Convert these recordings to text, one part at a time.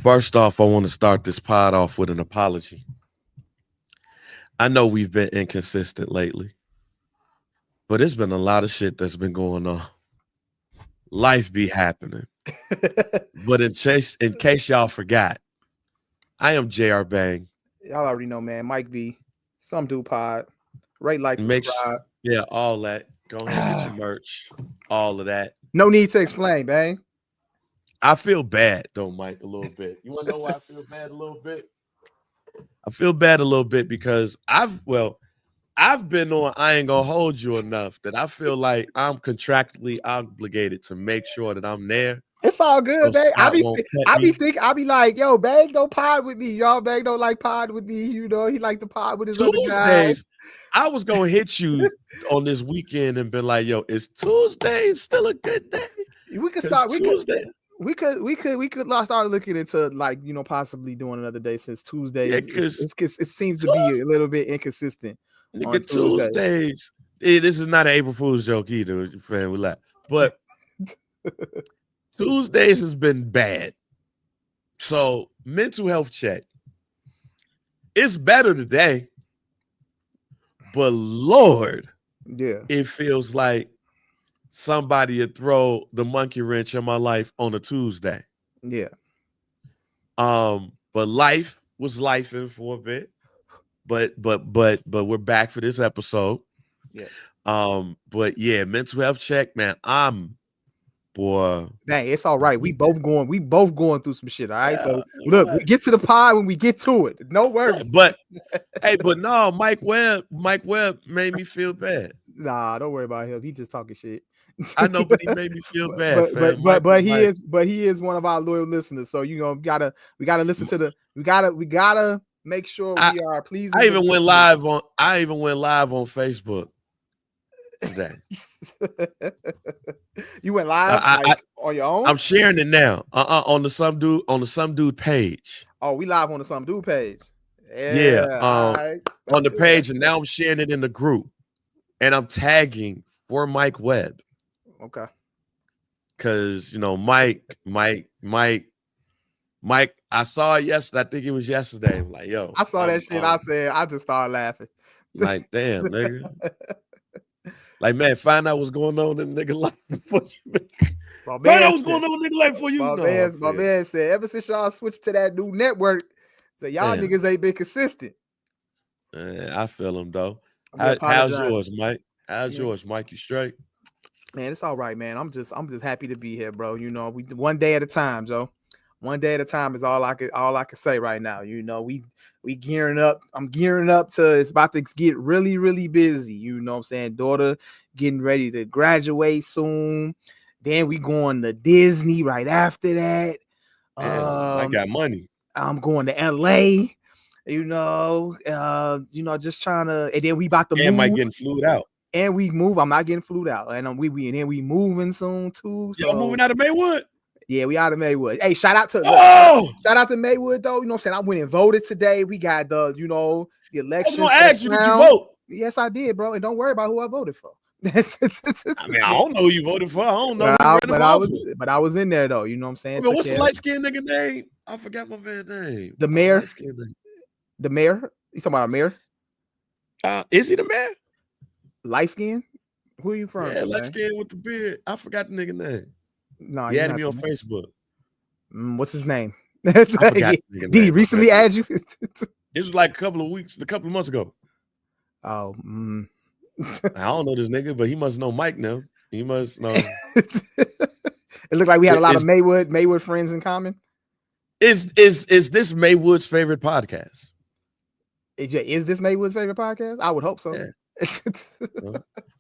First off, I want to start this pod off with an apology. I know we've been inconsistent lately, but it's been a lot of shit that's been going on. Life be happening. But in case y'all forgot, I am JR Bang. Y'all already know, man. Mike V, some do pod. Rate, like, Make subscribe. yeah, all that. Go ahead, get your merch, all of that. No need to explain, bang. I feel bad though, Mike, a little bit. You want to know why I feel bad a little bit? I feel bad a little bit because I've been on I ain't gonna hold you enough that I feel like I'm contractually obligated to make sure that I'm there. It's all So good, bang. Scott won't cut I be me. think, I be like, yo, bang, don't pod with me. Y'all, bang, don't like pod with me. You know, he like to pod with his other guys. Tuesdays, I was gonna hit you on this weekend and be like, yo, is Tuesday still a good day? We could Because start. Tuesday, We could start looking into, like, possibly doing another day, since yeah, Tuesdays because it seems to be a little bit inconsistent on nigga, Tuesday. Tuesdays. This is not an April Fool's joke either, friend. We laugh. But Tuesdays has been bad. So mental health check. It's better today, but Lord, Yeah, it feels like somebody would throw the monkey wrench in my life on a Tuesday. yeah. But life was lifing for a bit. But we're back for this episode. Yeah. But yeah, mental health check, man. Boy. Dang, it's all right. We both going through some shit. All right. Yeah, So look, we get to the pod when we get to it. No yeah, worries. but hey, but no, Mike Webb made me feel bad. Nah, don't worry about him. He just talking shit. I know, but he made me feel bad, fam. But he is one of our loyal listeners. So we gotta listen to the we gotta make sure we are pleasing. I even went live on Facebook today. You went live on your own? I'm sharing it now. On the some dude page. Oh, we live on the Some Dude page. Yeah. Right. On the page, and now I'm sharing it in the group, and I'm tagging for Mike Webb. Okay. Because Mike, I saw it yesterday. I think it was yesterday. I'm like, yo, I saw that shit. I said, I just started laughing. Like, damn, nigga. Like, man, find out what's going on in the nigga life before you. Find out what's going on in the nigga life before you. My man said, ever since y'all switched to that new network, so y'all niggas ain't been consistent. I feel him though. How's yours, Mike? How's yours, Mike? You straight? Man, it's all right, man. I'm just happy to be here, bro. We one day at a time, Joe. One day at a time is all I could say right now. We gearing up. I'm gearing up to, it's about to get really, really busy. You know what I'm saying? Daughter getting ready to graduate soon. Then we going to Disney right after that. I got money. I'm going to LA. Just trying to, and then we about to move. Mike getting flued out. And we move. I'm not getting flued out. And we moving soon too. So moving out of Maywood? Yeah, we out of Maywood. Hey, shout out to Maywood though. You know what I'm saying? I went and voted today. We got the election. I was gonna ask you, did you vote? Yes, I did, bro. And don't worry about who I voted for. I mean, I don't know who you voted for. I don't know. But I was in there though. You know what I'm saying? What's the light skinned nigga name? I forgot my man's name. The mayor. The mayor? You talking about a mayor? Is he the mayor? Light skin? Who are you from? Yeah, light skin with the beard. I forgot the nigga name. No, he added me on Facebook. What's his name? I forgot Did he recently add you? This was like a couple of months ago. Oh, I don't know this nigga, but he must know Mike now. He must know. It looked like we had a lot of Maywood friends in common. Is this Maywood's favorite podcast? Is this Maywood's favorite podcast? I would hope so. Yeah.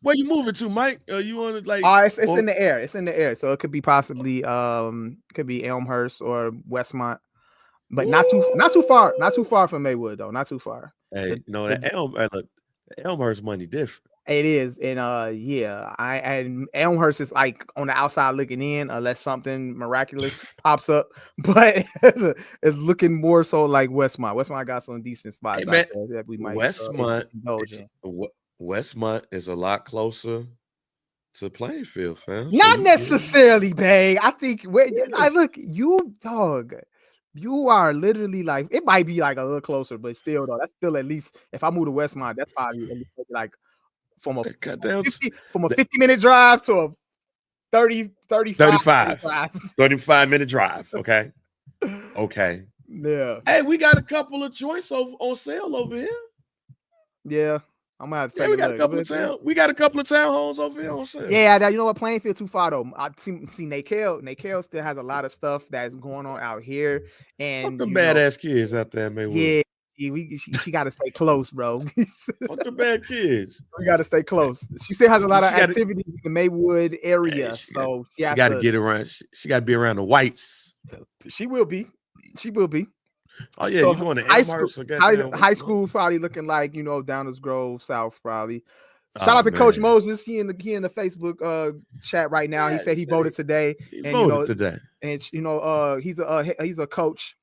Where you moving to, Mike? You want to like? It's in the air. It's in the air, so it could be possibly could be Elmhurst or Westmont, but not too far from Maywood though. Not too far. Hey, Elmhurst money different. It is, and and Elmhurst is like on the outside looking in, unless something miraculous pops up. But it's looking more so like Westmont. Westmont got some decent spots. Hey, man, out there that we might Westmont is a lot closer to Plainfield, fam. Not necessarily, babe. I think look, you dog. You are literally like, it might be like a little closer, but still though, that's still at least, if I move to Westmont, that's probably at least like from a Goddamn, 50-minute drive to a 35 35-minute drive. Okay. Okay. Yeah. Hey, we got a couple of joints on sale over here. Yeah. I'm gonna have to Yeah, take we a got look. we got a couple of townhomes over here on sale. Yeah, you know what? Plainfield too far though. I see Nakel. Nakel still has a lot of stuff that's going on out here, and Fuck the badass kids out there, man. Yeah, she got to stay close, bro. Fuck the bad kids. We got to stay close. She still has a lot of She gotta- activities in the Maywood area, Hey, so she got to get around. She got to be around the whites. She will be. She will be. Oh yeah, So you going to high school? Amherst or goddamn High school probably looking like Downers Grove South probably. Shout Oh, out to Coach man. Moses. He in the Facebook chat right now. Yeah, he said he he voted today, He and voted today. and he's a coach,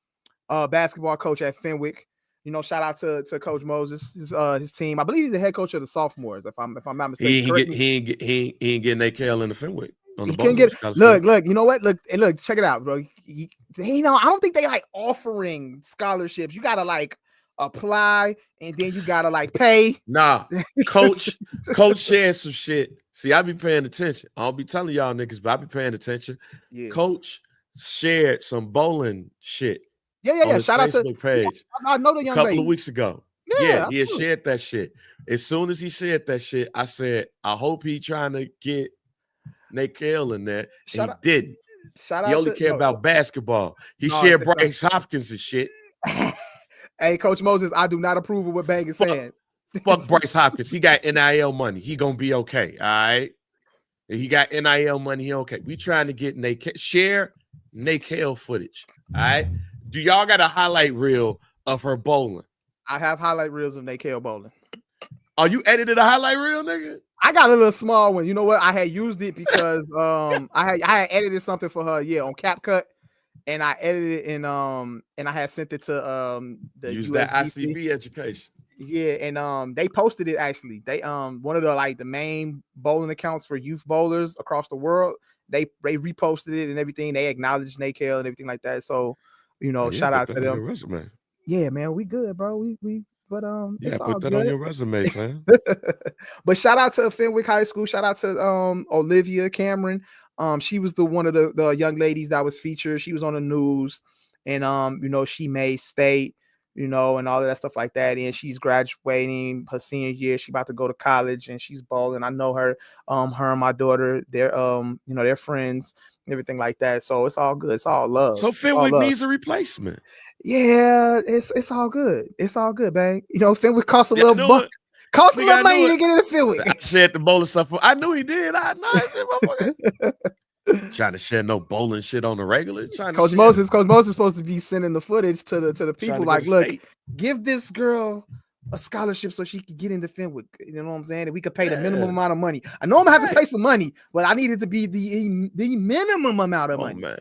basketball coach at Fenwick. Shout out to Coach Moses, his team. I believe he's the head coach of the sophomores, if I'm not mistaken. He ain't getting AKL in the Fenwick. He couldn't get look. You know what? Look, check it out, bro. I don't think they like offering scholarships. You gotta like apply, and then you gotta like pay. Nah, coach shared some shit. See, I be paying attention. I don't be telling y'all niggas, but I be paying attention. Yeah. Coach shared some bowling shit. Yeah. On his Shout Facebook out to page. I know the young a couple lady. of weeks ago. Yeah, he had shared that shit. As soon as he shared that shit, I said, I hope he trying to get Nakel in there. And he didn't. He only cared about basketball. He shared Bryce Hopkins and shit. Hey, Coach Moses, I do not approve of what Bang is saying. Fuck Bryce Hopkins. He got NIL money. He gonna be okay. All right. He got NIL money. He okay. We trying to get share Nakel footage. All right. Do y'all got a highlight reel of her bowling? I have highlight reels of Nakel bowling. Oh, you edited a highlight reel, nigga? I got a little small one. You know what? I had used it because I had edited something for her, on CapCut, and I edited it and I had sent it to the use USBC. that ICB education. Yeah, and they posted it actually. They one of the main bowling accounts for youth bowlers across the world. They reposted it and everything. They acknowledged Nakel and everything like that. So, shout out to them. Resume. Yeah, man, we good, bro. We but yeah, it's put all that good on your resume, man. But shout out to Fenwick High School. Shout out to Olivia Cameron. She was one of the young ladies that was featured. She was on the news, and she made state, and all of that stuff like that. And she's graduating her senior year. She about to go to college, and she's bowling. I know her. Her and my daughter, they're friends. Everything like that, so it's all good. It's all love. So Fenwick needs a replacement. Yeah, it's all good. It's all good, Bang. Fenwick costs a little buck. Costs a little money to get into Fenwick. I shared the bowling stuff. I knew he did. Trying to share no bowling shit on the regular. Coach Moses supposed to be sending the footage to the people. Like, look, give this girl a scholarship so she could get into Fenwick. You know what I'm saying? And we could pay the minimum amount of money. I know I'm gonna have to pay some money, but I need it to be the minimum amount of money. Man.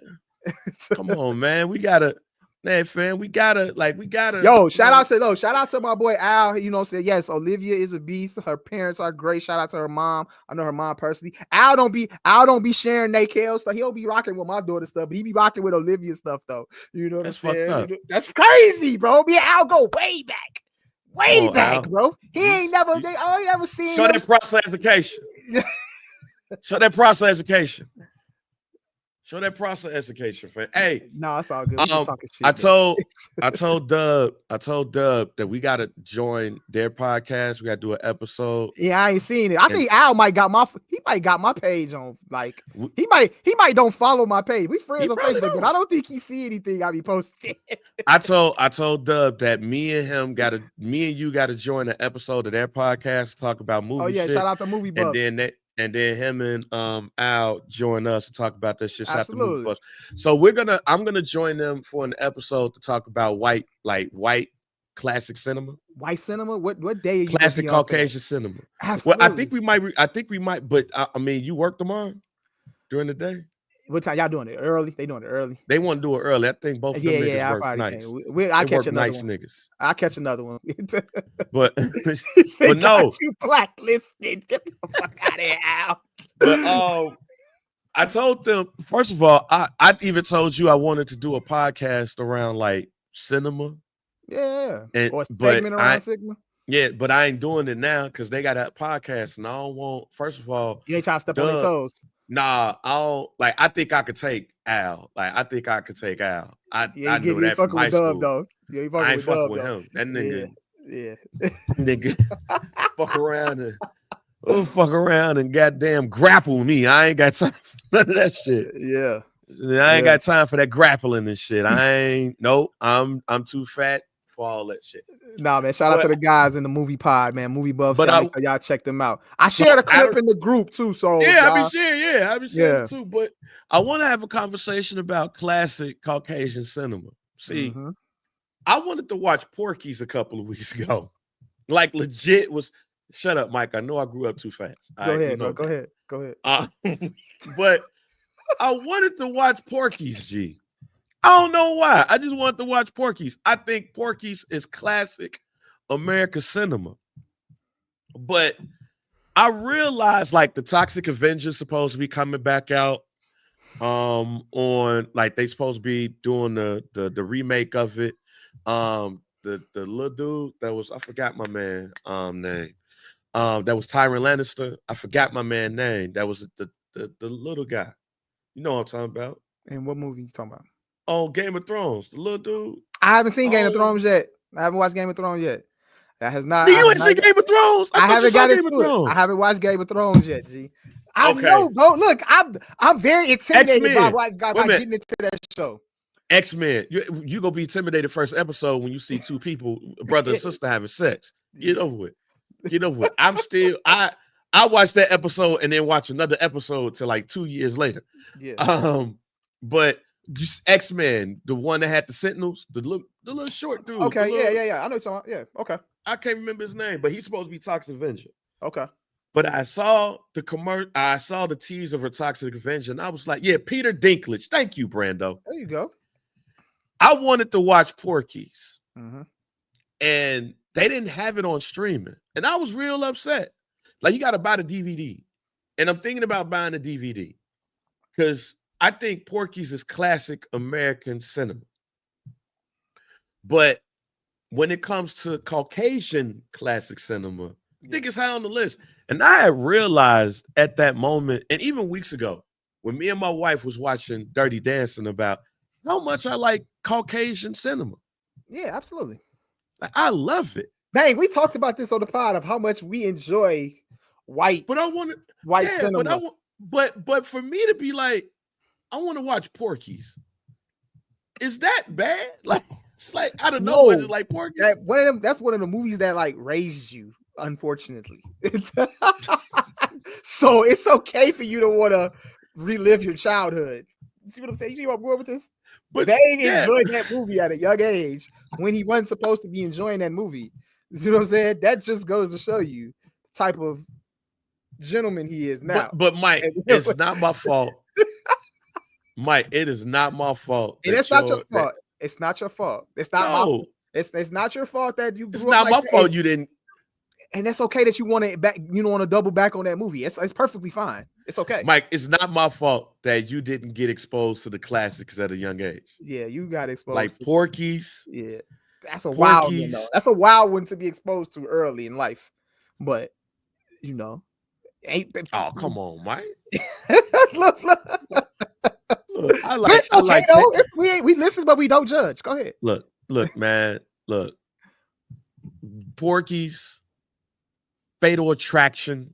Come on, man. We gotta. Yo, shout out to my boy Al. Said yes, Olivia is a beast. Her parents are great. Shout out to her mom. I know her mom personally. Al don't be sharing Nakel stuff. He'll be rocking with my daughter stuff, but he be rocking with Olivia stuff though. You know what I'm saying? Fucked up. That's crazy, bro. Me and Al go way back. Back, Al. bro. He ain't never. They only ever seen. Show that process education. Show that process education. Show that process education, fam. Hey, no, it's all good. We just talking shit, I told Dub that we gotta join their podcast. We gotta do an episode. Yeah, I ain't seen it. I think Al might got my page on. Like he might don't follow my page. We friends on Facebook, but I don't think he see anything I be posting. I told Dub that me and you gotta join an episode of their podcast to talk about movie. Oh yeah, shit. Shout out to Movie Buffs. And then him and Al join us to talk about that shit. Absolutely. So I'm gonna join them for an episode to talk about white classic cinema. White cinema? What day? Classic Caucasian cinema. Absolutely. Well, I think we might. But I mean, you work tomorrow during the day. What time y'all doing it early? They doing it early. They want to do it early. I think both of them niggas work nice. I catch another nice one. Niggas. I catch another one. but no, you blacklisted. Get the fuck out of here, Al. But I told them, first of all, I even told you I wanted to do a podcast around like cinema. Yeah. And Or a but segment I around Sigma. yeah, but I ain't doing it now because they got a podcast and I don't want, first of all, You ain't trying to step on their toes. nah, I don't like I think I could take Al. Like I think I could take Al. Yeah, I know you that from fucking high with Dub school. though. Yeah, you I fucking ain't with fucking Dub with though. him. That nigga Yeah. nigga fuck around and fuck around and goddamn grapple me. I ain't got time for none of that shit. Yeah. I ain't got time for that grappling and shit. I ain't nope. I'm too fat for all that shit. Nah, man. Shout out to the guys in the movie pod, man. Movie buffs. But y'all check them out. I shared a clip in the group too. So yeah, I've been sharing too. But I want to have a conversation about classic Caucasian cinema. See, I wanted to watch Porky's a couple of weeks ago. Like legit was. Shut up, Mike. I know I grew up too fast. Go ahead. Go ahead. But I wanted to watch Porky's, G. I don't know why. I just wanted to watch Porky's. I think Porky's is classic American cinema. But I realized like the Toxic Avenger supposed to be coming back out on like they supposed to be doing the remake of it. The little dude that was, I forgot my man name. That was Tyrion Lannister. I forgot my man name. That was the little guy. You know what I'm talking about? And what movie you talking about? Oh, Game of Thrones. The little dude. I haven't seen Game of Thrones yet. I haven't watched Game of Thrones yet. That has not. You ain't seen Game of Thrones? I haven't got Game of Thrones. I haven't watched Game of Thrones yet, G. I know, bro. Look, I'm very intimidated by getting into that show. X-Men. You gonna be intimidated first episode when you see two people, brother and sister, having sex. Get over it. Get over it. I'm still I watched that episode and then watch another episode till like 2 years later. Yeah. But just X-Men, the one that had the Sentinels, the little short dude. Okay, yeah. I know you're talking about. Yeah, okay. I can't remember his name, but he's supposed to be Toxic Avenger. Okay. But I saw the commercial, I saw the teaser for Toxic Avenger, and I was like, yeah, Peter Dinklage. Thank you, Brando. There you go. I wanted to watch Porky's. Mm-hmm. And they didn't have it on streaming. And I was real upset. Like, you got to buy the DVD. And I'm thinking about buying the DVD because I think Porky's is classic American cinema. But when it comes to Caucasian classic cinema, I think it's high on the list. And I had realized at that moment, and even weeks ago, when me and my wife was watching Dirty Dancing, about how much I like Caucasian cinema. Yeah, absolutely. I love it. Dang, we talked about this on the pod of how much we enjoy white cinema. But for me to be like, I want to watch Porky's. Is that bad? Like, it's like I don't know. It's like Porky's. That's one of the movies that like raised you. Unfortunately, so it's okay for you to want to relive your childhood. You see what I'm saying? You see where I'm going with this? But they enjoyed that movie at a young age when he wasn't supposed to be enjoying that movie. You see what I'm saying? That just goes to show you the type of gentleman he is now. But Mike, it's not my fault. Mike, it is not my fault. And it's not your fault. It's not your fault. It's not my fault. It's not your fault that you grew It's not my fault you didn't. And that's okay that you want to back, you want to double back on that movie. It's perfectly fine. It's okay. Mike, it's not my fault that you didn't get exposed to the classics at a young age. Yeah, you got exposed. Like Porky's. Yeah. That's a wild one, though. That's a wild one to be exposed to early in life. But, you know, oh, come on, Mike. look, I like, it's okay, though. We listen, but we don't judge. Go ahead. Look, man. Look. Porky's, Fatal Attraction.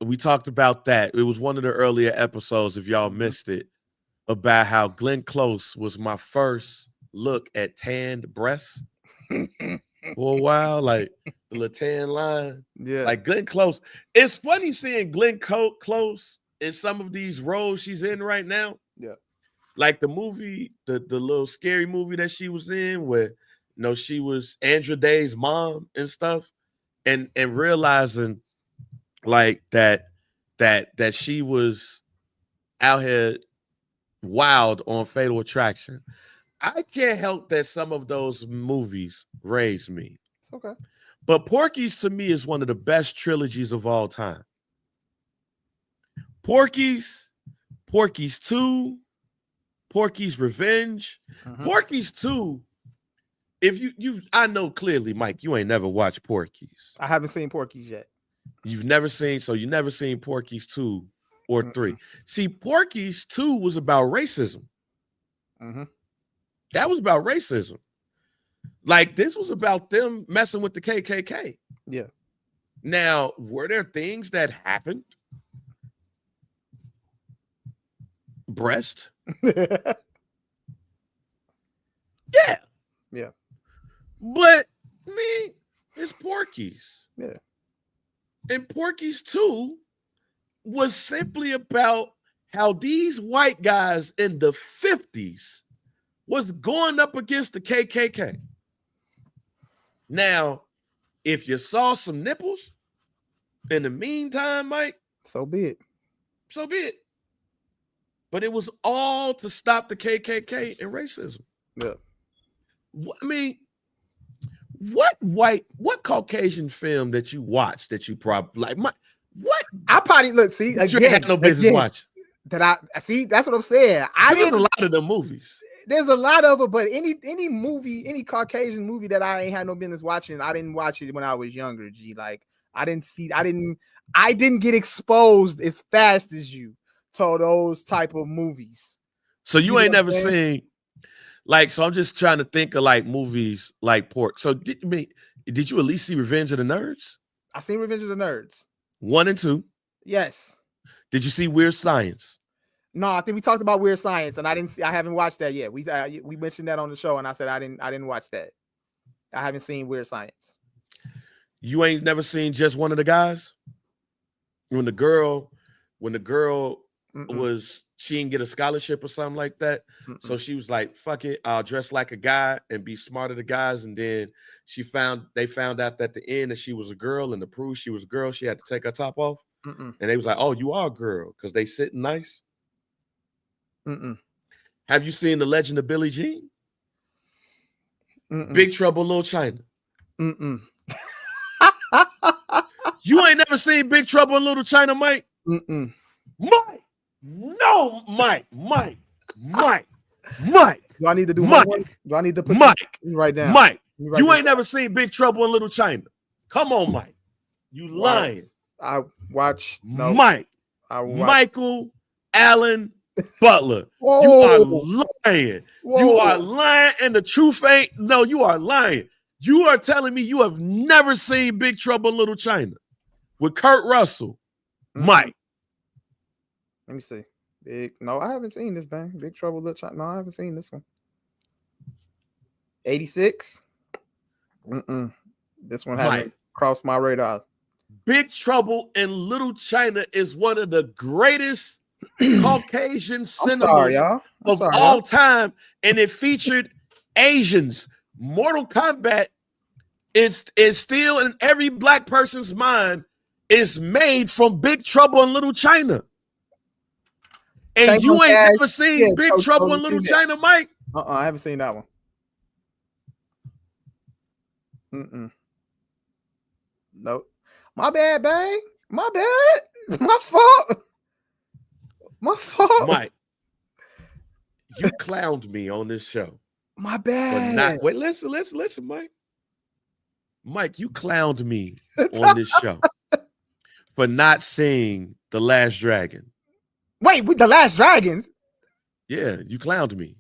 We talked about that. It was one of the earlier episodes, if y'all missed it, about how Glenn Close was my first look at tanned breasts for a while, like the little tan line. Yeah. Like Glenn Close. It's funny seeing Glenn Close in some of these roles she's in right now. Yeah. Like the movie, the little scary movie that she was in where she was Andra Day's mom and stuff, and realizing like that she was out here wild on Fatal Attraction. I can't help that some of those movies raised me. Okay. But Porky's to me is one of the best trilogies of all time. Porky's, Porky's 2, Porky's Revenge. Mhm. Porky's 2. If I know clearly, Mike, you ain't never watched Porky's. I haven't seen Porky's yet. You've never seen, so you never seen Porky's 2 or 3. Mm-mm. See, Porky's 2 was about racism. Mm-hmm. That was about racism. Like, this was about them messing with the KKK. Yeah. Now, were there things that happened? Breast? Yeah. Yeah. But, me, it's Porky's. Yeah. And Porky's 2 was simply about how these white guys in the 50s was going up against the KKK. Now, if you saw some nipples in the meantime, Mike, So be it. so be it. But it was all to stop the KKK and racism. Yeah. I mean, what Caucasian film that you watched that you probably like? What I probably look. See you again. had no business watching? That I see. That's what I'm saying. There's a lot of the movies. There's a lot of it, but any movie, any Caucasian movie that I ain't had no business watching, I didn't watch it when I was younger. G, like I didn't get exposed as fast as you to those type of movies. So you You ain't know never what I'm seen, like, so I'm just trying to think of like movies like Pork. So did you at least see Revenge of the Nerds? I seen Revenge of the Nerds. 1 and 2. Yes. Did you see Weird Science? No, I think we talked about Weird Science, and I haven't watched that yet. We mentioned that on the show, and I said I didn't watch that. I haven't seen Weird Science. You ain't never seen Just One of the Guys? When the girl Mm-mm. was, she didn't get a scholarship or something like that. Mm-mm. So she was like, fuck it, I'll dress like a guy and be smarter than guys. And then they found out at the end that she was a girl, and to prove she was a girl, she had to take her top off. Mm-mm. And they was like, oh, you are a girl, because they sitting nice. Mm-mm. Have you seen The Legend of Billie Jean? Mm-mm. Big Trouble in Little China? Mm-mm. You ain't never seen Big Trouble in Little China, Mike? Mm-mm. Mike! No, Mike! Do I need to do Mike. homework? Do I need to put Mike! right down? Mike! Write You this ain't never seen Big Trouble in Little China. Come on, Mike. You lying. I watch. No, Mike. I watch. Michael Allen Butler. Whoa. You are lying. Whoa. You are lying, and the truth ain't. No, you are lying. You are telling me you have never seen Big Trouble in Little China with Kurt Russell. Mm-mm. Mike. Let me see. No, I haven't seen this, man. Big Trouble Little China. No, I haven't seen this one. 86. Mm-mm. This one hasn't Mike. crossed my radar. Big Trouble in Little China is one of the greatest Caucasian I'm cinemas sorry, y'all. of all time, and it featured Asians. Mortal Kombat is still in every black person's mind. Is made from Big Trouble in Little China, and Thank you you, ain't guys. never seen Yeah, Big Coach Trouble Cody in Little did China, Mike. I haven't seen that one. Mm-mm. Nope. My bad, bang. My bad. My fault. My fault. Mike, you clowned me on this show. My But bad. not wait, listen, Mike. Mike, you clowned me on this show for not seeing The Last Dragon. Wait, with The Last Dragon. Yeah, you clowned me.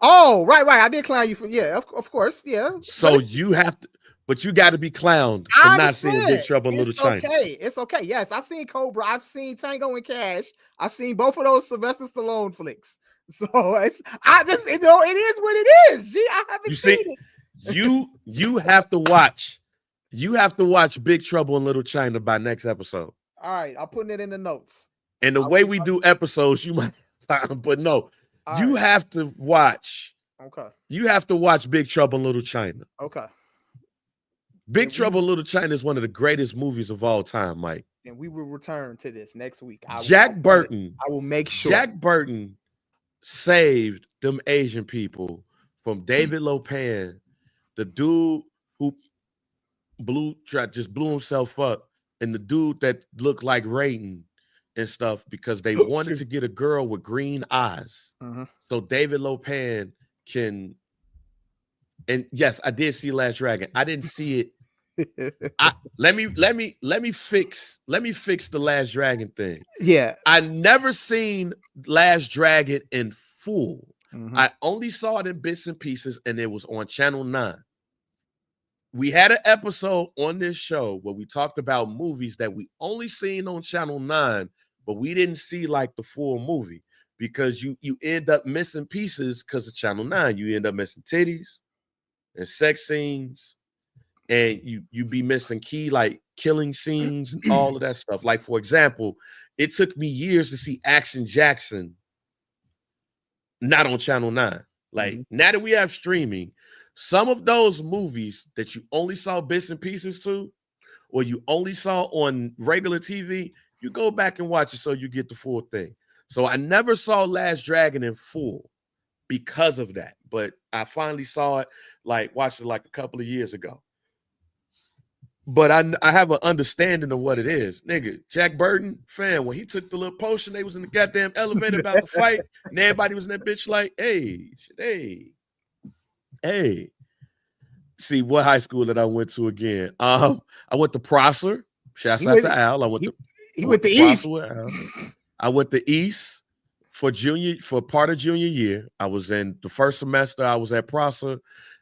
Oh, right. I did clown you for of course, yeah. So you have to, but you got to be clowned for I not seeing Big Trouble in Little China. It's okay. Yes, I've seen Cobra. I've seen Tango and Cash. I've seen both of those Sylvester Stallone flicks. So it is what it is. Gee, I haven't You seen see, it. you have to watch. You have to watch Big Trouble in Little China by next episode. All right, I'm putting it in the notes. And the way we do episodes, you might time, but no, All you right. have to watch. Okay. You have to watch Big Trouble in Little China. Okay. Big Trouble in Little China is one of the greatest movies of all time, Mike. And we will return to this next week. Jack Burton. I will make sure. Jack Burton saved them Asian people from David Lopan, the dude who blew himself up, and the dude that looked like Raiden and stuff because they wanted to get a girl with green eyes. So David Lopan can. And yes, I did see Last Dragon. I didn't see it. Let me fix the Last Dragon thing. Yeah, I never seen Last Dragon in full. I only saw it in bits and pieces, and it was on Channel 9. We had an episode on this show where we talked about movies that we only seen on Channel 9, but we didn't see like the full movie because you end up missing pieces because of Channel 9. You end up missing titties and sex scenes, and you be missing key like killing scenes and all of that stuff. Like, for example, it took me years to see Action Jackson not on Channel 9. Like, now that we have streaming, some of those movies that you only saw bits and pieces to, or you only saw on regular TV, you go back and watch it so you get the full thing. So I never saw Last Dragon in full because of that. But I finally saw it, watched it like a couple of years ago. But I have an understanding of what it is. Nigga, Jack Burton, fan, when he took the little potion, they was in the goddamn elevator about to fight, and everybody was in that bitch like, hey. See, what high school that I went to again? I went to Prosser. Shouts out to Al. He went to East. I went to East for part of junior year. I was in the first semester, I was at Prosser.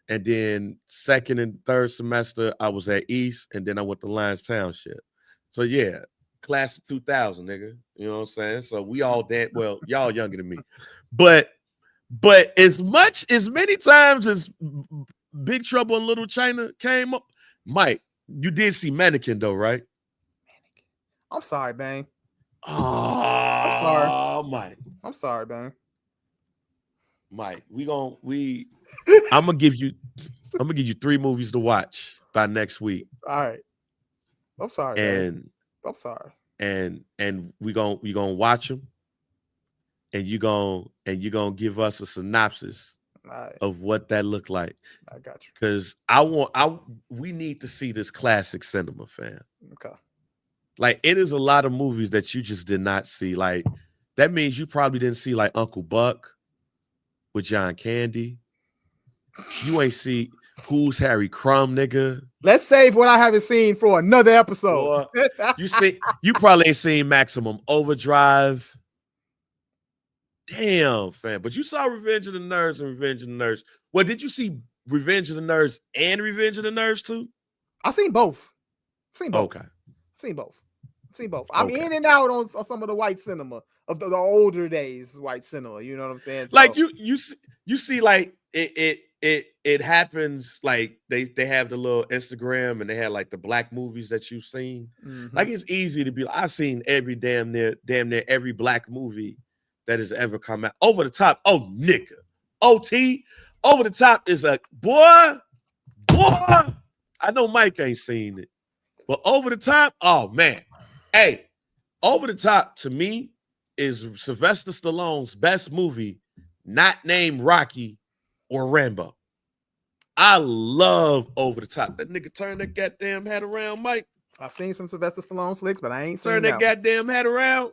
And then second and third semester, I was at East, and then I went to Lyons Township. So yeah, class of 2000, nigga. You know what I'm saying? So we all that. Well, y'all younger than me, but as many times as Big Trouble in Little China came up, Mike, you did see Mannequin though, right? I'm sorry, Bang. Oh, Mike. I'm sorry, Bang. Mike, I'm gonna give you 3 movies to watch by next week. All right. I'm sorry. I'm sorry. And we gonna watch them, and you gonna give us a synopsis of what that looked like. I got you. Because we need to see this classic cinema, fam. Okay. Like, it is a lot of movies that you just did not see. Like, that means you probably didn't see like Uncle Buck with John Candy. You ain't see Who's Harry Crumb, nigga. Let's save what I haven't seen for another episode. You probably ain't seen Maximum Overdrive. Damn, fam. But you saw Revenge of the Nerds and Revenge of the Nerds. Well, did you see Revenge of the Nerds and Revenge of the Nerds too? I seen both. Okay. Seen both. I'm in and out on some of the white cinema of the older days, white cinema. You know what I'm saying? So, like you see like it happens, like they have the little Instagram and they have like the black movies that you've seen. Like, it's easy to be like, I've seen damn near every black movie that has ever come out. Over the Top. Oh, nigga. OT. Over the Top is a boy. I know Mike ain't seen it, but Over the Top, oh man. Hey, Over the Top to me is Sylvester Stallone's best movie, not named Rocky or Rambo. I love Over the Top. That nigga turned that goddamn hat around, Mike. I've seen some Sylvester Stallone flicks, but I ain't seen Turn that goddamn hat around.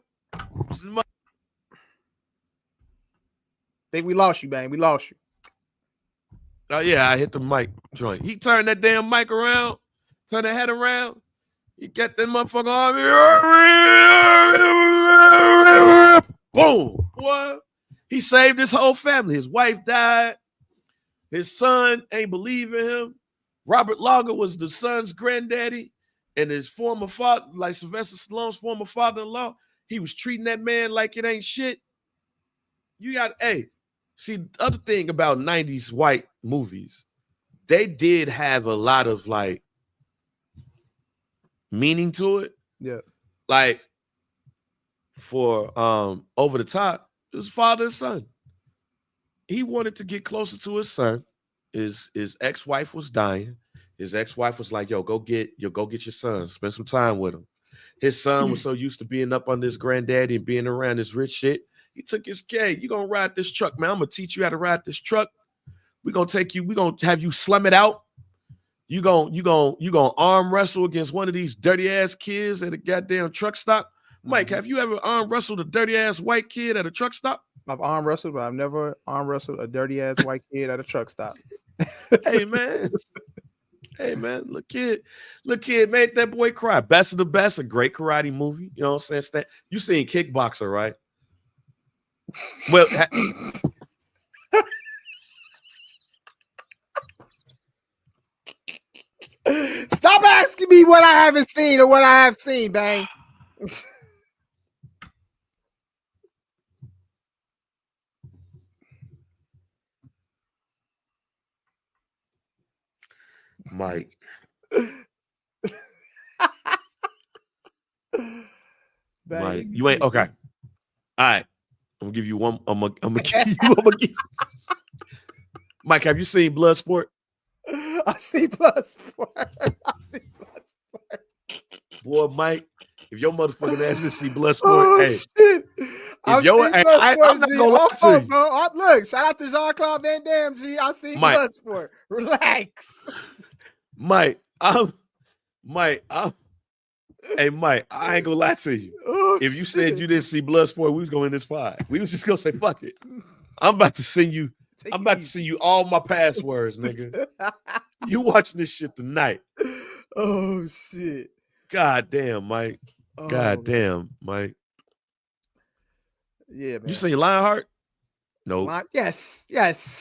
Think we lost you, Bang. We lost you. Oh yeah, I hit the mic joint. He turned that damn mic around, turn that head around. He got that motherfucker on. Boom. What? He saved his whole family. His wife died. His son ain't believe in him. Robert Lager was the son's granddaddy, and his former father, like Sylvester Stallone's former father-in-law, he was treating that man like it ain't shit. You got, see, the other thing about 90s white movies, they did have a lot of like meaning to it. Yeah. Like for Over the Top, it was father and son. He wanted to get closer to his son. His ex-wife was dying. His ex-wife was like, go get your son, spend some time with him. His son was so used to being up on this granddaddy and being around this rich shit. He took his kid. You gonna ride this truck, man. I'm gonna teach you how to ride this truck. We're gonna have you slum it out. You gonna arm wrestle against one of these dirty ass kids at a goddamn truck stop. Mike, have you ever arm wrestled a dirty ass white kid at a truck stop? I've arm wrestled, but I've never arm wrestled a dirty ass white kid at a truck stop. Hey man. Hey man, look kid made that boy cry. Best of the Best, a great karate movie. You know what I'm saying? You seen Kickboxer, right? Well, stop asking me what I haven't seen or what I have seen, bang. Mike. Mike, you ain't okay. All right. I'm gonna give you one. I'm gonna give you. Mike, have you seen Bloodsport? I see Bloodsport. Boy, Mike, if your motherfucking ass didn't see Bloodsport, oh, hey, shit. I'm not gonna lie to you, bro. Look, shout out to Jean-Claude Van Damme, G. I see Bloodsport. Relax, Mike. Hey, Mike, I ain't gonna lie to you. Oh, if you said you didn't see Bloodsport, we was going in this pod. We was just gonna say, fuck it. I'm about to send you. I'm about to send you all my passwords, nigga. You watching this shit tonight. Oh, shit. God damn, Mike. God damn, Mike. Yeah, man. You seen Lionheart? No. Yes.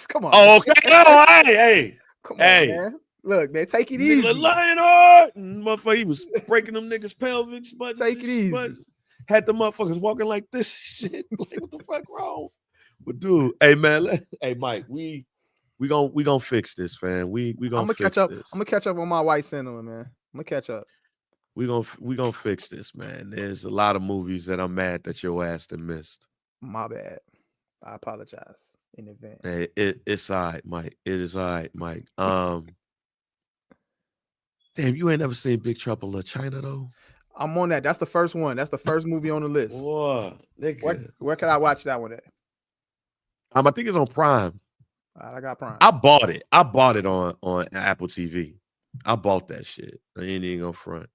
Come on. Oh, okay. Oh, hey. Come on, man. Look, man, take it easy. Lionheart. Motherfucker, he was breaking them niggas' pelvics, but take it easy. Had the motherfuckers walking like this shit. Like, what the fuck wrong? But dude, hey man, hey Mike, we gonna fix this, fam. We gonna fix catch up. This. I'm gonna catch up on my white cinema, man. I'm gonna catch up. We gonna fix this, man. There's a lot of movies that I'm mad that your ass done missed. My bad. I apologize in advance. Hey, it's all right, Mike. It is all right, Mike. Damn, you ain't never seen Big Trouble in Little China though. I'm on that. That's the first one. That's the first movie on the list. Whoa, where can I watch that one at? I think it's on Prime. All right, I got Prime. I bought it on Apple TV. I bought that shit. I ain't even gonna front.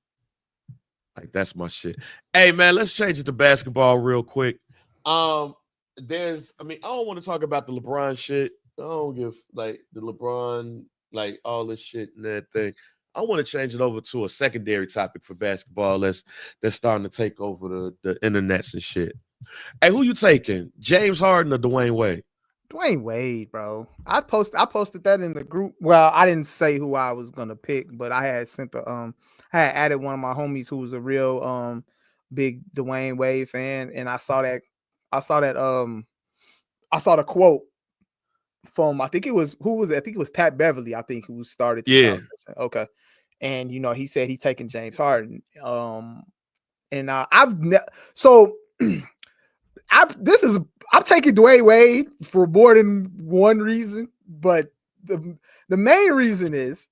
Like, that's my shit. Hey man, let's change it to basketball real quick. I don't want to talk about the LeBron shit. I don't give like the LeBron, like all this shit and that thing. I want to change it over to a secondary topic for basketball that's starting to take over the internets and shit. Hey, who you taking? James Harden or Dwayne Wade? Dwayne Wade, bro. I posted that in the group. Well, I didn't say who I was gonna pick, but I had sent I had added one of my homies who was a real big Dwayne Wade fan, and I saw the quote from I think it was Pat Beverly, I think, who started the conversation. Okay. And he said he's taking James Harden. I'm taking Dwayne Wade for more than one reason, but the main reason is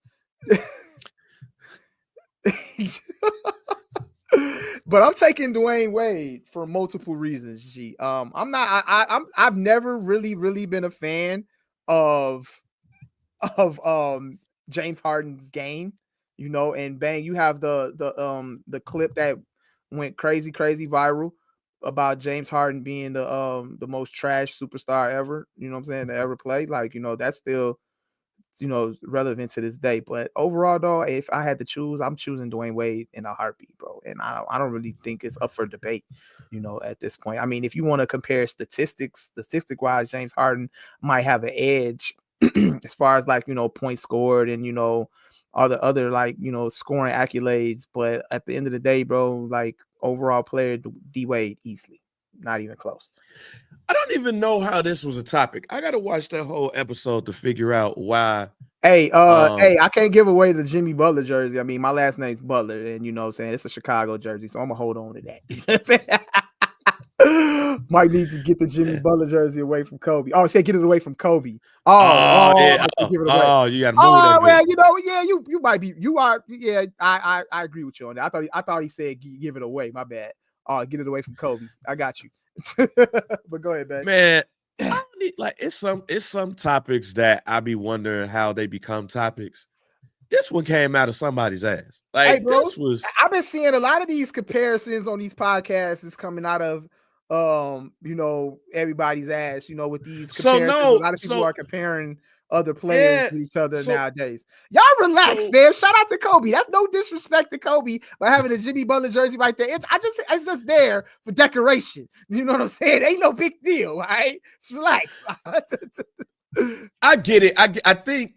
but I'm taking Dwayne Wade for multiple reasons, G. I've never really been a fan of James Harden's game, and bang, you have the clip that went crazy viral about James Harden being the most trash superstar ever, you know what I'm saying, to ever play. Like, that's still, relevant to this day. But overall, though, if I had to choose, I'm choosing Dwayne Wade in a heartbeat, bro. And I don't really think it's up for debate, at this point. I mean, if you want to compare statistic-wise, James Harden might have an edge as far as like, points scored and, all the other like, scoring accolades. But at the end of the day, bro, like overall player, D Wade easily, not even close. I don't even know how this was a topic. I got to watch that whole episode to figure out why. Hey, I can't give away the Jimmy Butler jersey. I mean, my last name's Butler, and what I'm saying, it's a Chicago jersey, so I'm gonna hold on to that. Might need to get the Jimmy Butler jersey away from Kobe. Oh, say get it away from Kobe. Yeah. Give it away. Oh, you got to move that. Well, yeah, you might be. You are. Yeah, I agree with you on that. I thought he said give it away. My bad. Get it away from Kobe. I got you. But go ahead, man. It's some topics that I be wondering how they become topics. this one came out of somebody's ass. Hey, Like bro, this was. I've been seeing a lot of these comparisons on these podcasts is coming out of everybody's ass, with these So comparisons. no, A lot of people so are comparing other players yeah, with each other so nowadays. Y'all relax, so man. Shout out to Kobe. That's no disrespect to Kobe by having a Jimmy Butler jersey right there. It's just there for decoration. You know what I'm saying? Ain't no big deal, all right? Just relax. I get it. I think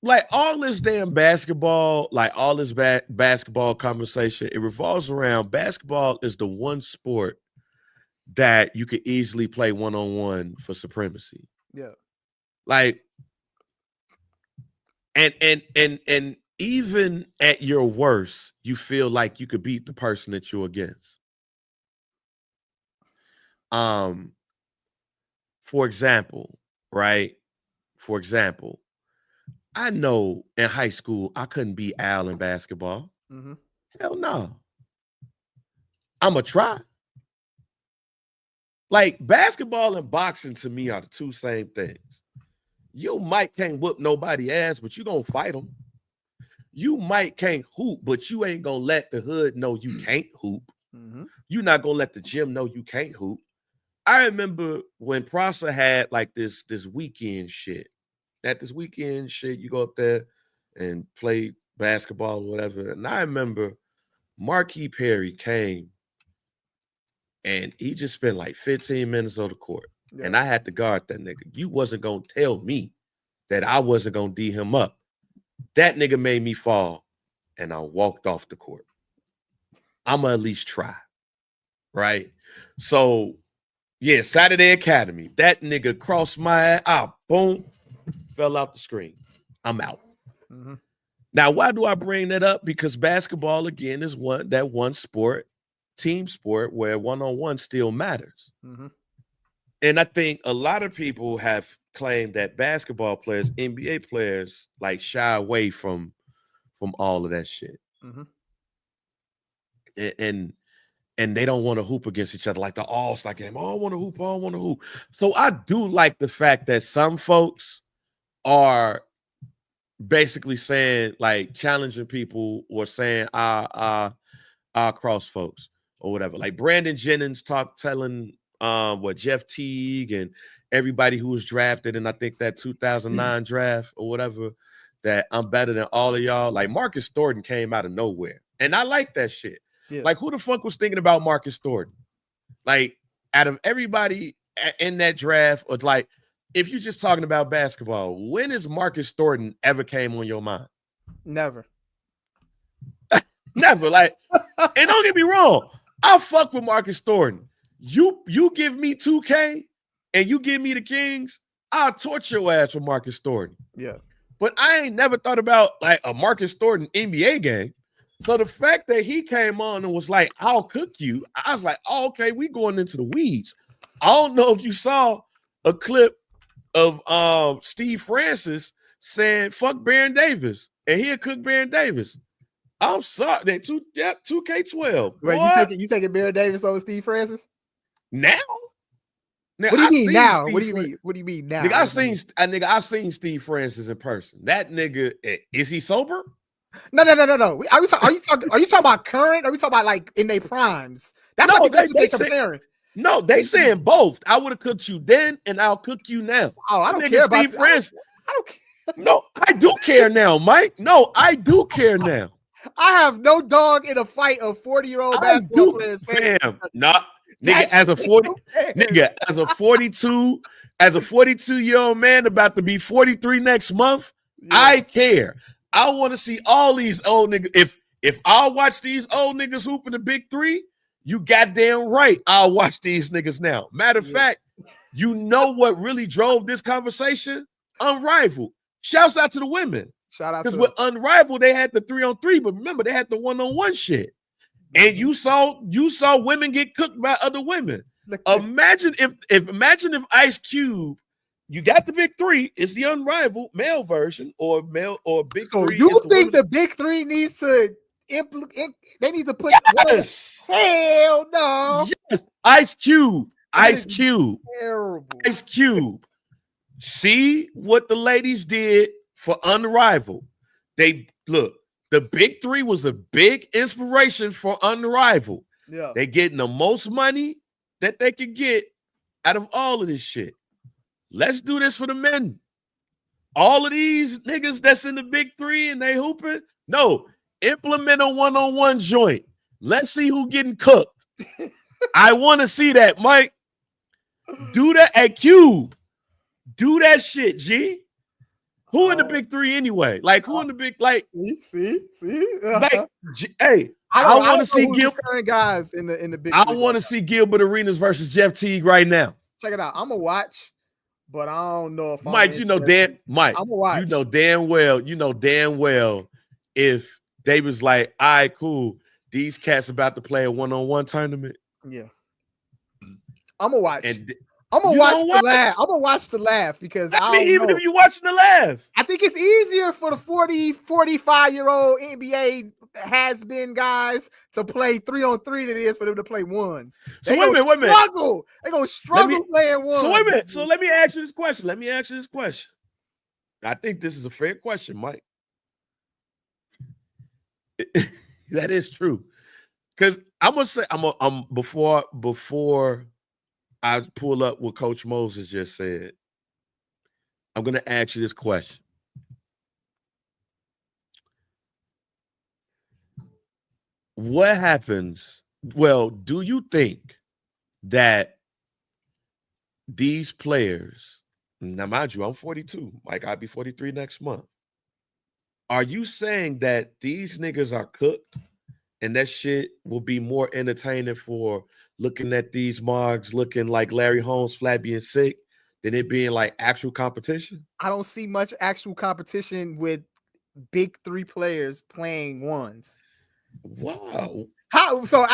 like all this damn basketball, like all this basketball conversation, it revolves around basketball is the one sport that you could easily play one-on-one for supremacy. Yeah. Like, and even at your worst, you feel like you could beat the person that you're against. For example, right? For example, I know in high school I couldn't beat Al in basketball. Mm-hmm. Hell no. I'ma try. Like basketball and boxing to me are the two same things. You might can't whoop nobody ass, but you gonna fight them. You might can't hoop, but you ain't gonna let the hood know you can't hoop. Mm-hmm. You're not gonna let the gym know you can't hoop. I remember when Prosser had like this weekend shit. At this weekend shit, you go up there and play basketball or whatever. And I remember Marquis Perry came and he just spent like 15 minutes on the court. Yeah. And I had to guard that nigga. You wasn't gonna tell me that I wasn't gonna D him up. That nigga made me fall and I walked off the court. I'ma at least try. Right? So yeah, Saturday Academy. That nigga crossed my ass. Boom. Fell out the screen. I'm out. Mm-hmm. Now, why do I bring that up? Because basketball, again, is one sport, team sport, where one-on-one still matters. Mm-hmm. And I think a lot of people have claimed that basketball players, NBA players, like shy away from all of that shit. Mm-hmm. And they don't want to hoop against each other like the All-Star game. Oh, I want to hoop. Oh, I want to hoop. So I do like the fact that some folks are basically saying, like, challenging people or saying, cross folks or whatever. Like Brandon Jennings telling Jeff Teague and everybody who was drafted in, I think, that 2009 draft or whatever, that I'm better than all of y'all. Like Marcus Thornton came out of nowhere. And I like that shit. Yeah. Like, who the fuck was thinking about Marcus Thornton? Like, out of everybody in that draft, or like, if you're just talking about basketball, when has Marcus Thornton ever came on your mind? Never. Never. Like, and don't get me wrong, I fuck with Marcus Thornton. You give me 2K and you give me the Kings, I'll torture your ass with Marcus Thornton. Yeah. But I ain't never thought about like a Marcus Thornton NBA game. So the fact that he came on and was like, I'll cook you, I was like, oh, okay, we going into the weeds. I don't know if you saw a clip of Steve Francis saying, fuck Baron Davis, and he'll cook Baron Davis. I'm sorry. That 2K12. Right, you taking Baron Davis over Steve Francis? Now? What do you mean now? What do you mean now? Nigga, I seen Steve Francis in person. That nigga, is he sober? No. Are you talking about current? Or are we talking about like in their primes? That's what they comparing. No, they saying both. I would have cooked you then, and I'll cook you now. Oh, I don't care about Steve Francis. I don't care. No, I do care now, Mike. No, I do care now. I have no dog in a fight of 40-year-old basketball players. Fam, not nigga. As a 42-year-old man about to be 43 next month, yeah. I care. I want to see all these old niggas. If I'll watch these old niggas hooping the big three, you goddamn right, I'll watch these niggas now. Matter of fact, you know what really drove this conversation? Unrivaled. Shouts out to the women. Shout out because with Unrivaled, they had the 3-on-3, but remember, they had the 1-on-1 shit. And you saw women get cooked by other women. Imagine if Ice Cube, you got the big three, it's the Unrivaled male version or big three. You think the big three needs to they need to put hell no. Yes, Ice Cube. Terrible. Ice Cube. See what the ladies did for Unrivaled. They look, the big three was a big inspiration for Unrivaled. Yeah. They getting the most money that they could get out of all of this shit. Let's do this for the men. All of these niggas that's in the big three and they hooping. No, implement a one-on-one joint. Let's see who getting cooked. I want to see that, Mike. Do that at Cube. Do that shit, G. Who in the big three anyway? Like who in the big like? See. Like, hey, I want to see Gilbert guys in the big. I want to see Gilbert Arenas versus Jeff Teague right now. Check it out. I'm gonna watch, but I don't know if Mike. You know damn Mike. I'm gonna watch. You know damn well. If they was like, all right, cool. These cats about to play a one-on-one tournament. Yeah, I'm gonna watch. And I'm gonna watch the laugh. I'm gonna watch the laugh because even if you watching the laugh, I think it's easier for the 40, 45-year-old NBA has-been guys to play 3-on-3 than it is for them to play ones. So wait a minute. They're gonna struggle playing ones. So wait a minute. So let me ask you this question. I think this is a fair question, Mike. That is true. Because I'm gonna say before I pull up what Coach Moses just said, I'm gonna ask you this question. What happens? Well, do you think that these players, now mind you, I'm 42, Mike, I'll be 43 next month. Are you saying that these niggas are cooked and that shit will be more entertaining for looking at these marks looking like Larry Holmes flat being sick than it being like actual competition? I don't see much actual competition with big three players playing ones. Wow. How so?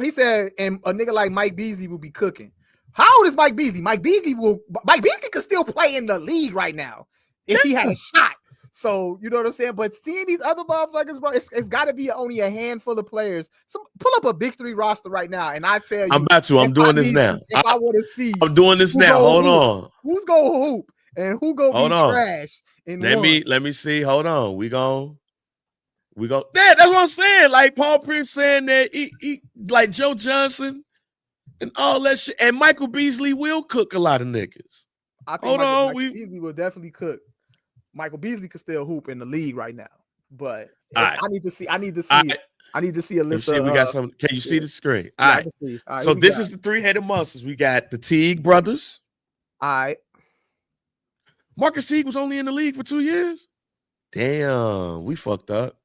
He said, and a nigga like Mike Beasley will be cooking. How old is Mike Beasley? Mike Beasley could still play in the league right now if he had a shot. So you know what I'm saying? But seeing these other motherfuckers, bro, it's got to be only a handful of players. So pull up a big three roster right now, and I tell you, I'm about to. I'm doing this now. If I want to see, I'm doing this now. Hold on. Who's gonna hoop and who gonna be trash? Let me see. Hold on. We go. Yeah, that's what I'm saying. Like Paul Pierce saying that he like Joe Johnson and all that shit. And Michael Beasley will cook a lot of niggas. I think Michael Beasley will definitely cook. Michael Beasley could still hoop in the league right now, but I need to see a list. We got some. Can you see the screen? All right. So this is the three-headed monsters. We got the Teague brothers. All right. Marcus Teague was only in the league for 2 years. Damn, we fucked up.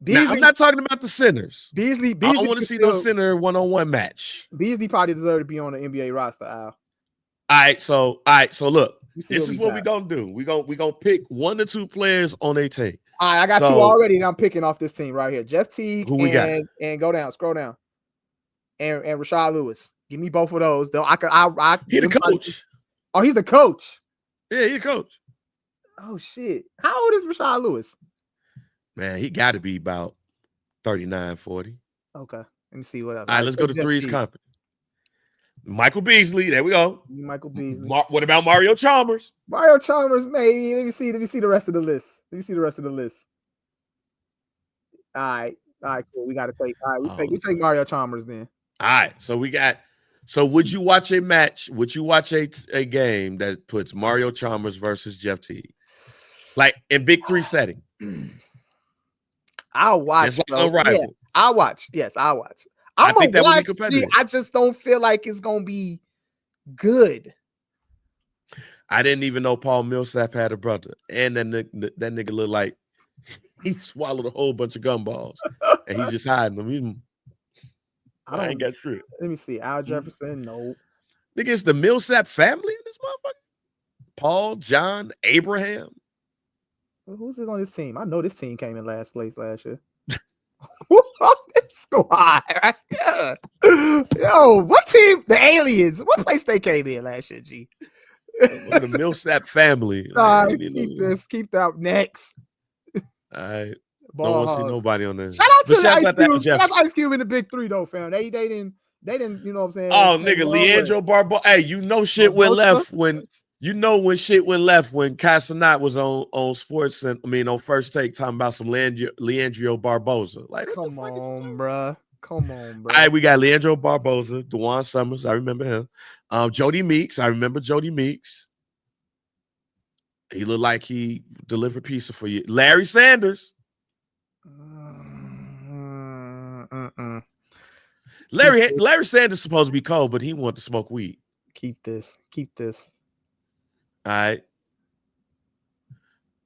Beasley, now, I'm not talking about the centers. Beasley I don't want to see no center one-on-one match. Beasley probably deserved to be on the NBA roster, Al. All right, so look. This is what we're gonna do. We're gonna pick 1 to 2 players on a team. All right, I got 2 already, and I'm picking off this team right here. Jeff Teague, who we got? And scroll down. And Rashard Lewis. Give me both of those. Though He's the coach. Oh, he's the coach. Yeah, he's a coach. Oh shit. How old is Rashard Lewis? Man, he got to be about 39, 40. Okay. Let me see what else. All right, let's go to Three's Company. Michael Beasley. There we go. Michael Beasley. What about Mario Chalmers? Mario Chalmers, maybe. Let me see the rest of the list. All right, cool. We got to take. All right, we take Mario Chalmers then. All right, so we got. So would you watch a match? Would you watch a game that puts Mario Chalmers versus Jeff Teague, like in Big Three setting? I'll watch. It's like Unrivaled. Yeah, I'll watch. Yes, I'll watch. I think that would be competitive. I just don't feel like it's gonna be good. I didn't even know Paul Millsap had a brother, and that nigga looked like he swallowed a whole bunch of gumballs, and he's just hiding them. I ain't got shit. Let me see. Al Jefferson, no. Nigga, it's the Millsap family in this motherfucker. Paul, John, Abraham. Who's on this team? I know this team came in last place last year. This squad, right? Yeah. Yo, what team? The Aliens. What place they came in last year, G? The Millsap family. Keep that next. All right. Don't want to see nobody on this. Shout out to Ice Cube in the Big Three though, fam. They didn't, you know what I'm saying? Oh, nigga, Leandro Barbosa. Hey, you know shit went left when You know when shit went left when Casanat was on Sports and on First Take talking about some Leandro Barboza. Like, what Come the fuck on, bruh. Come on, All bruh. right, we got Leandro Barboza, DeJuan Summers. I remember him. Jody Meeks. I remember Jody Meeks. He looked like he delivered pizza for you. Larry Sanders. Larry Sanders is supposed to be cold, but he wanted to smoke weed. Keep this. All right,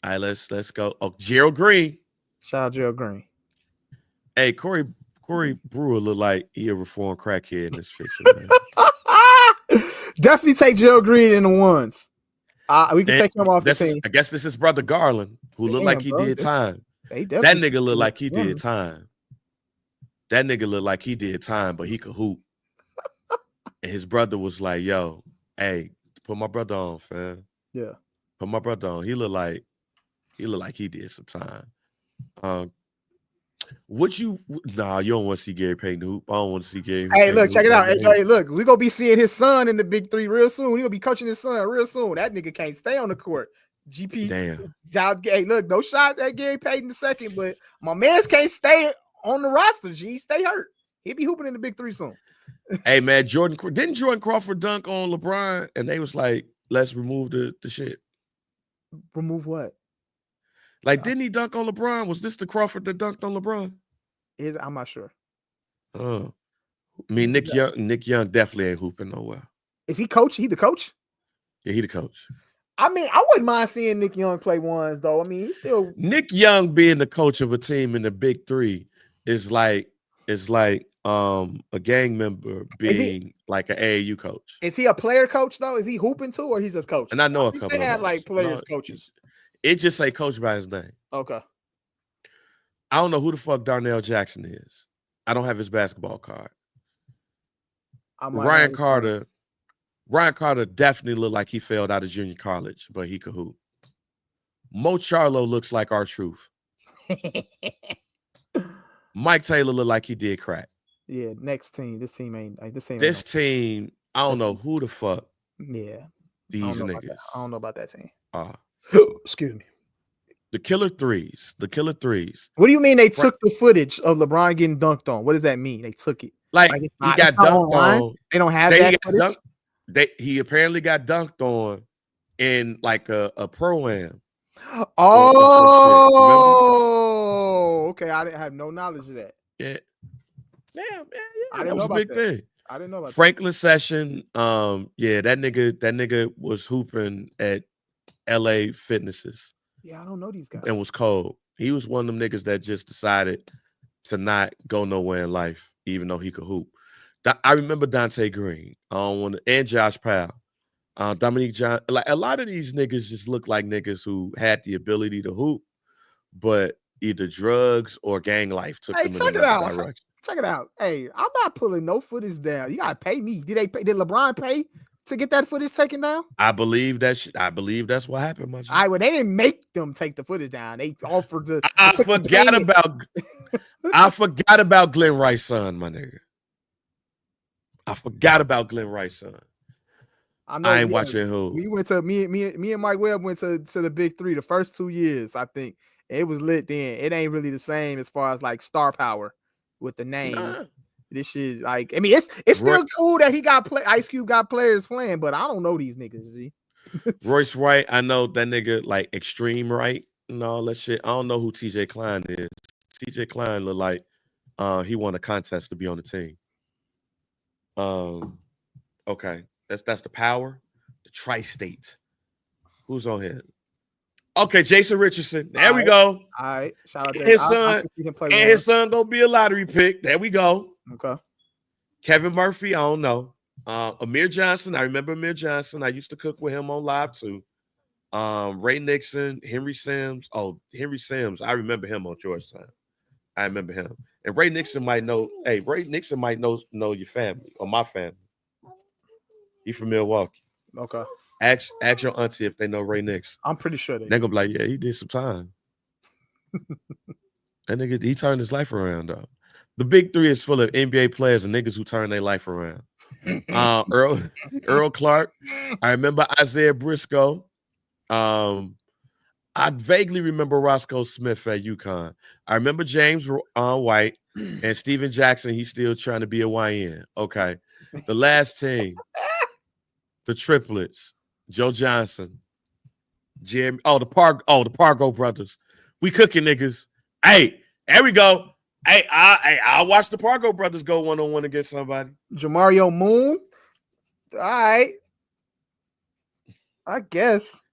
let's go. Oh, Gerald Green. Shout out Gerald Green. Hey, Corey Brewer looked like he a reformed crackhead in this picture. Definitely take Gerald Green in the ones. We can take him off the team. I guess this is Brother Garland, who looked like he did time. That nigga looked like he did time. That nigga looked like he did time, but he could hoop. And his brother was like, yo, hey, put my brother on, fam. Yeah. Put my brother on. He looked like he did some time. You don't want to see Gary Payton hoop. I don't want to see Gary. Hey, look, check it out. Hey, look, we're gonna be seeing his son in the Big Three real soon. He's gonna be coaching his son real soon. That nigga can't stay on the court. GP. Damn. Hey, look, no shot at Gary Payton II, but my man's can't stay on the roster. G, stay hurt. He'll be hooping in the Big Three soon. Hey man, didn't Jordan Crawford dunk on LeBron? And they was like, let's remove the shit. Remove what? Like, didn't he dunk on LeBron? Was this the Crawford that dunked on LeBron? I'm not sure. I mean, Nick Young definitely ain't hooping nowhere. Is he coach? He the coach? Yeah, he the coach. I mean, I wouldn't mind seeing Nick Young play ones though. I mean, he's still Nick Young being the coach of a team in the Big Three is like a gang member being like an AAU coach. Is he a player coach though? Is he hooping too, or he's just coach? And I know a couple. They had like players coaches. It just say coach by his name. Okay. I don't know who the fuck Darnell Jackson is. I don't have his basketball card. Ryan Carter definitely looked like he failed out of junior college, but he could hoop. Mo Charlo looks like our truth. Mike Taylor looked like he did crack. Yeah, next team. This team. I don't know who the fuck. Yeah. These niggas. I don't know about that team. Excuse me. The killer threes. What do you mean they took the footage of LeBron getting dunked on? What does that mean? They took it. Like he got dunked on. They don't have that footage? He apparently got dunked on in like a pro-am. Oh, okay. I didn't have no knowledge of that. Yeah. Damn, I didn't know about that. Thing. I didn't know about Franklin Session. Yeah, that nigga was hooping at LA Fitnesses. Yeah, I don't know these guys. And was cold. He was one of them niggas that just decided to not go nowhere in life, even though he could hoop. I remember Dante Green. And Josh Powell. Dominique John. Like a lot of these niggas just look like niggas who had the ability to hoop, but either drugs or gang life took them in another direction. Check it out. Hey, I'm not pulling no footage down. You gotta pay me. Did LeBron pay to get that footage taken down? I believe that's what happened, my well, they didn't make them take the footage down. They offered to. I forgot about Glenn Rice's son, my nigga. I forgot about Glenn Rice's son. I ain't watching who. We went to me and Mike Webb went to the Big Three the first 2 years. I think it was lit then. It ain't really the same as far as like star power with the name. Nah. This shit, like, I mean, it's still cool that he got Ice Cube got players playing, but I don't know these niggas. G. Royce Wright, I know that nigga like extreme right and all that shit. I don't know who TJ Klein is. TJ Klein look like he won a contest to be on the team. Okay, that's the power, the tri-state. Who's on here? Okay, Jason Richardson. There we go. All right, shout out to his son. His son gonna be a lottery pick. There we go. Okay. Kevin Murphy, I don't know. Amir Johnson, I remember Amir Johnson. I used to cook with him on live too. Ray Nixon, Henry Sims. Oh, Henry Sims, I remember him on Georgetown. I remember him. And Ray Nixon might know. Hey, Ray Nixon might know your family or my family. He from Milwaukee. Okay. Ask your auntie if they know Ray Nixon. I'm pretty sure they're gonna be like, yeah, he did some time. That nigga, he turned his life around though. The Big Three is full of NBA players and niggas who turn their life around. Earl Clark. I remember Isaiah Briscoe. I vaguely remember Roscoe Smith at UConn. I remember James White and Steven Jackson. He's still trying to be a YN. Okay. The last team, the triplets, Joe Johnson, Jeremy. The Pargo brothers. We cooking niggas. Hey, there we go. Hey, I'll watch the Pargo brothers go one-on-one against somebody. Jamario Moon. All right. I guess.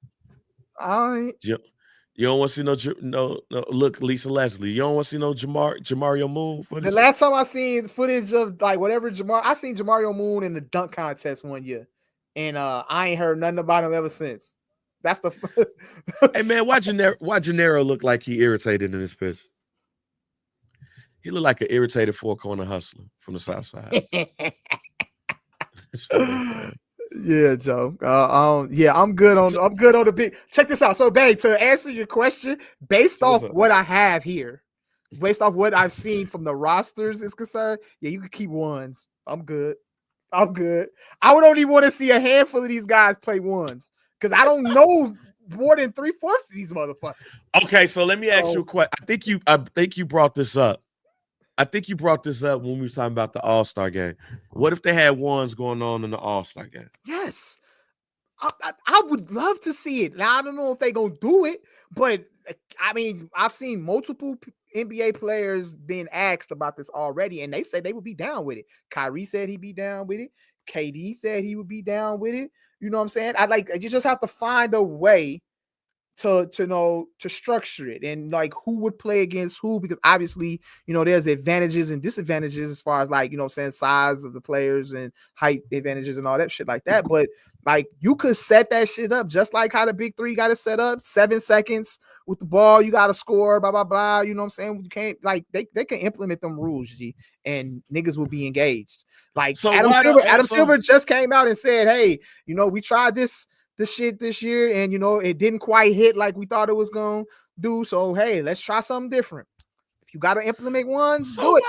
You don't want to see no. Look, Lisa Leslie. You don't want to see no Jamario Moon footage. The last time I seen footage of like whatever I seen Jamario Moon in the dunk contest one year, and I ain't heard nothing about him ever since. That's the. Hey man, why Gennaro look like he irritated in his pitch? He looked like an irritated four-corner hustler from the South Side. Yeah, Joe. Yeah, I'm good on the big. Check this out. So, babe, to answer your question, based off what I have here, based off what I've seen from the rosters is concerned, yeah, you can keep ones. I'm good. I would only want to see a handful of these guys play ones because I don't know more than 3/4 of these motherfuckers. Okay, so let me ask you a question. I think you brought this up. I think you brought this up when we were talking about the All-Star game. What if they had ones going on in the All-Star game? Yes. I would love to see it. Now, I don't know if they're going to do it, but I mean, I've seen multiple NBA players being asked about this already, and they said they would be down with it. Kyrie said he'd be down with it. KD said he would be down with it. You know what I'm saying? You just have to find a way to structure it and like who would play against who, because obviously, you know, there's advantages and disadvantages as far as like, you know, saying size of the players and height advantages and all that shit like that. But like you could set that shit up just like how the Big Three got it set up. 7 seconds with the ball, you got to score, blah, blah, blah. You know what I'm saying? You can't like they can implement them rules, G, and niggas will be engaged. Like so Adam Silver just came out and said, hey, you know, we tried this shit this year, and you know it didn't quite hit like we thought it was gonna do. So hey, let's try something different. If you got to implement ones, do it.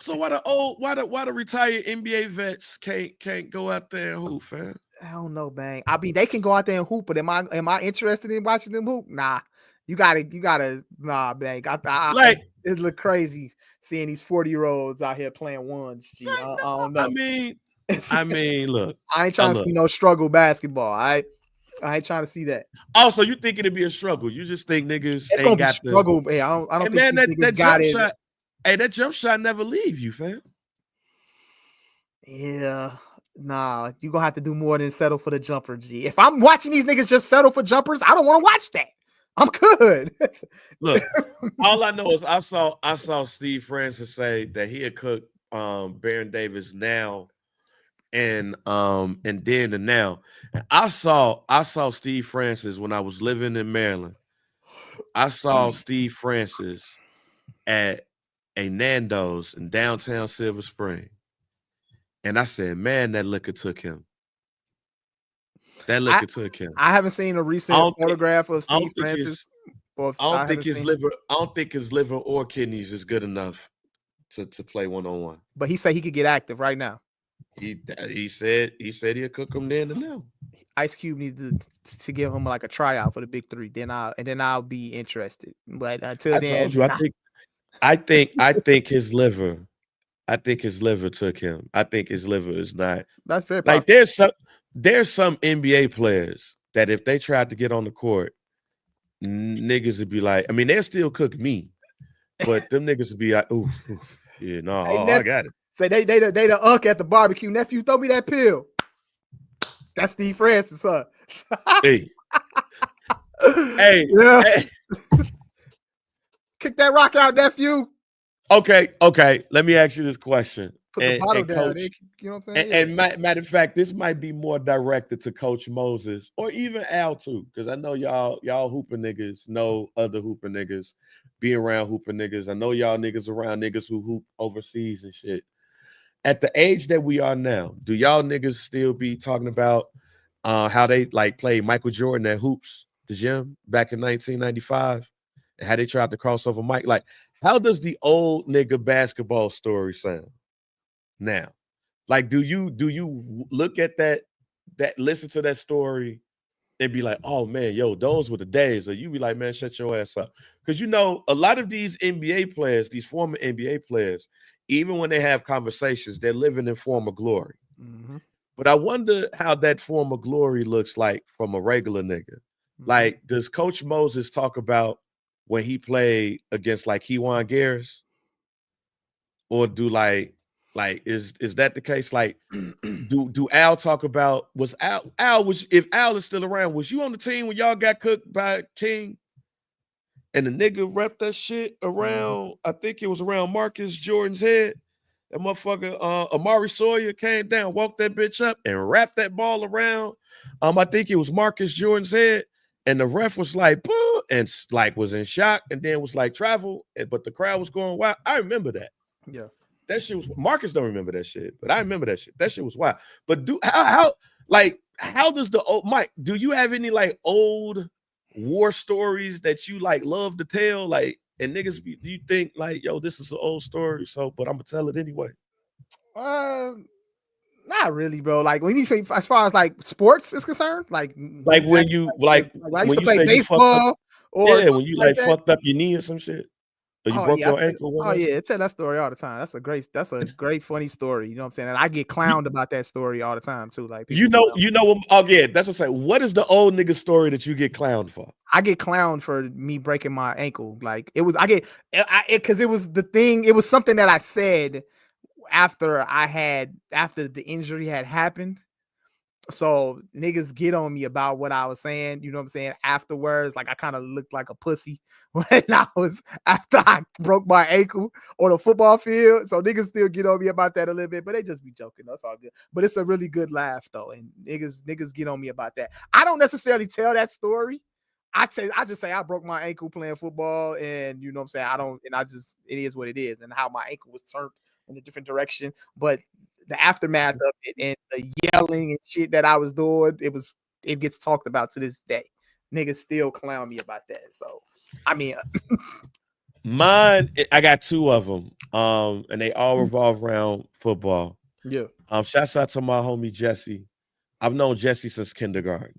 Why the retired NBA vets can't go out there and hoop, fam? I don't know, bang. I mean, they can go out there and hoop, but am I interested in watching them hoop? Nah, you gotta, nah, bang. It look crazy seeing these 40-year-olds out here playing ones. Gee, I don't know. I mean, look. I ain't trying to see no struggle basketball. I ain't trying to see that. Also, you think it'd be a struggle? You just think niggas it's ain't got struggle. Hey, I don't think that jump shot. Hey, that jump shot never leave you, fam. Yeah, nah. You gonna have to do more than settle for the jumper, G. If I'm watching these niggas just settle for jumpers, I don't want to watch that. I'm good. Look, all I know is I saw Steve Francis say that he had cooked Baron Davis now. And then and now. I saw Steve Francis when I was living in Maryland. I saw Steve Francis at a Nando's in downtown Silver Spring. And I said, man, that liquor took him. I haven't seen a recent photograph of Steve Francis. I don't think his liver or kidneys is good enough to play one-on-one. But he said he could get active right now. He said he'll cook him then and now. Ice Cube needs to give him like a tryout for the Big Three. Then I'll be interested. But until then, told you, I think his liver. I think his liver took him. I think his liver is not. That's very possible. Like there's some NBA players that if they tried to get on the court, niggas would be like, I mean, they'll still cook me, but them niggas would be like, oof, yeah, no, I got it. Say they the unk at the barbecue. Nephew, throw me that pill. That's Steve Francis, huh? Hey. Yeah. Hey. Kick that rock out, nephew. Okay. Let me ask you this question. Put the bottle down. Coach, you know what I'm saying? And matter of fact, this might be more directed to Coach Moses or even Al too, because I know y'all hooping niggas know other hooping niggas, be around hooping niggas. I know y'all niggas around niggas who hoop overseas and shit. At the age that we are now, do y'all niggas still be talking about how they like played Michael Jordan at Hoops, the gym, back in 1995, and how they tried to cross over Mike? Like, how does the old nigga basketball story sound now? Like, do you look at that listen to that story and be like, oh man, yo, those were the days, or you be like, man, shut your ass up? Because a lot of these NBA players, these former NBA players, even when they have conversations, they're living in former glory. Mm-hmm. But I wonder how that former glory looks like from a regular nigga. Mm-hmm. Like, does Coach Moses talk about when he played against like Keywan Garris? Or do like is that the case? Like, do Al talk about was if Al is still around, was you on the team when y'all got cooked by King? And the nigga wrapped that shit around, I think it was around Marcus Jordan's head. That motherfucker, Amari Sawyer came down, walked that bitch up, and wrapped that ball around. I think it was Marcus Jordan's head, and the ref was like, boo, and like was in shock, and then was like travel, but the crowd was going wild. I remember that. Yeah, that shit was. Marcus don't remember that shit, but I remember that shit. That shit was wild. But how does the old Mike? Do you have any like old war stories that you like love to tell? Like, and niggas, you think like, yo, this is an old story, so but I'm gonna tell it anyway. Not really, bro. Like when you as far as like sports is concerned, like when you like I used to play baseball, or when you like fucked up your knee or some shit, or you broke your ankle. Oh yeah, I tell that story all the time. That's a great funny story. You know what I'm saying? And I get clowned about that story all the time too. Like you know. Oh yeah, that's what I'm saying. What is the old nigga story that you get clowned for? I get clowned for me breaking my ankle. Like it was, because it was the thing. It was something that I said after the injury had happened. So niggas get on me about what I was saying, you know what I'm saying? Afterwards, like I kind of looked like a pussy when after I broke my ankle on the football field. So niggas still get on me about that a little bit, but they just be joking. That's all good. But it's a really good laugh though. And niggas get on me about that. I don't necessarily tell that story. I just say I broke my ankle playing football, and you know what I'm saying? It is what it is, and how my ankle was turned in a different direction. But the aftermath of it and the yelling and shit that I was doing, it gets talked about to this day. Niggas still clown me about that. So, I mean, mine, I got two of them, and they all revolve around football. Yeah. Shouts out to my homie Jesse. I've known Jesse since kindergarten.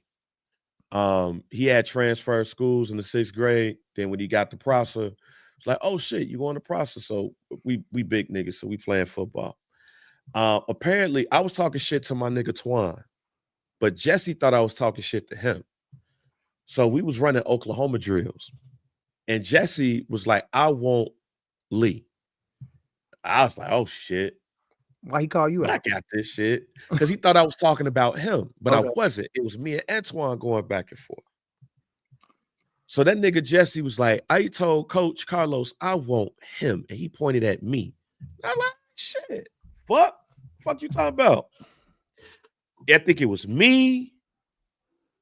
He had transferred schools in the 6th grade. Then when he got to Prosser, it's like, oh shit, you going to Prosser? So we big niggas, so we playing football. Apparently, I was talking shit to my nigga Twan, but Jesse thought I was talking shit to him. So we was running Oklahoma drills, and Jesse was like, "I want Lee." I was like, "Oh shit." Why he call you out? I got this shit because he thought I was talking about him, but okay. I wasn't. It was me and Antoine going back and forth. So that nigga Jesse was like, I told Coach Carlos I want him, and he pointed at me. I'm like, shit, fuck you talking about? I think it was me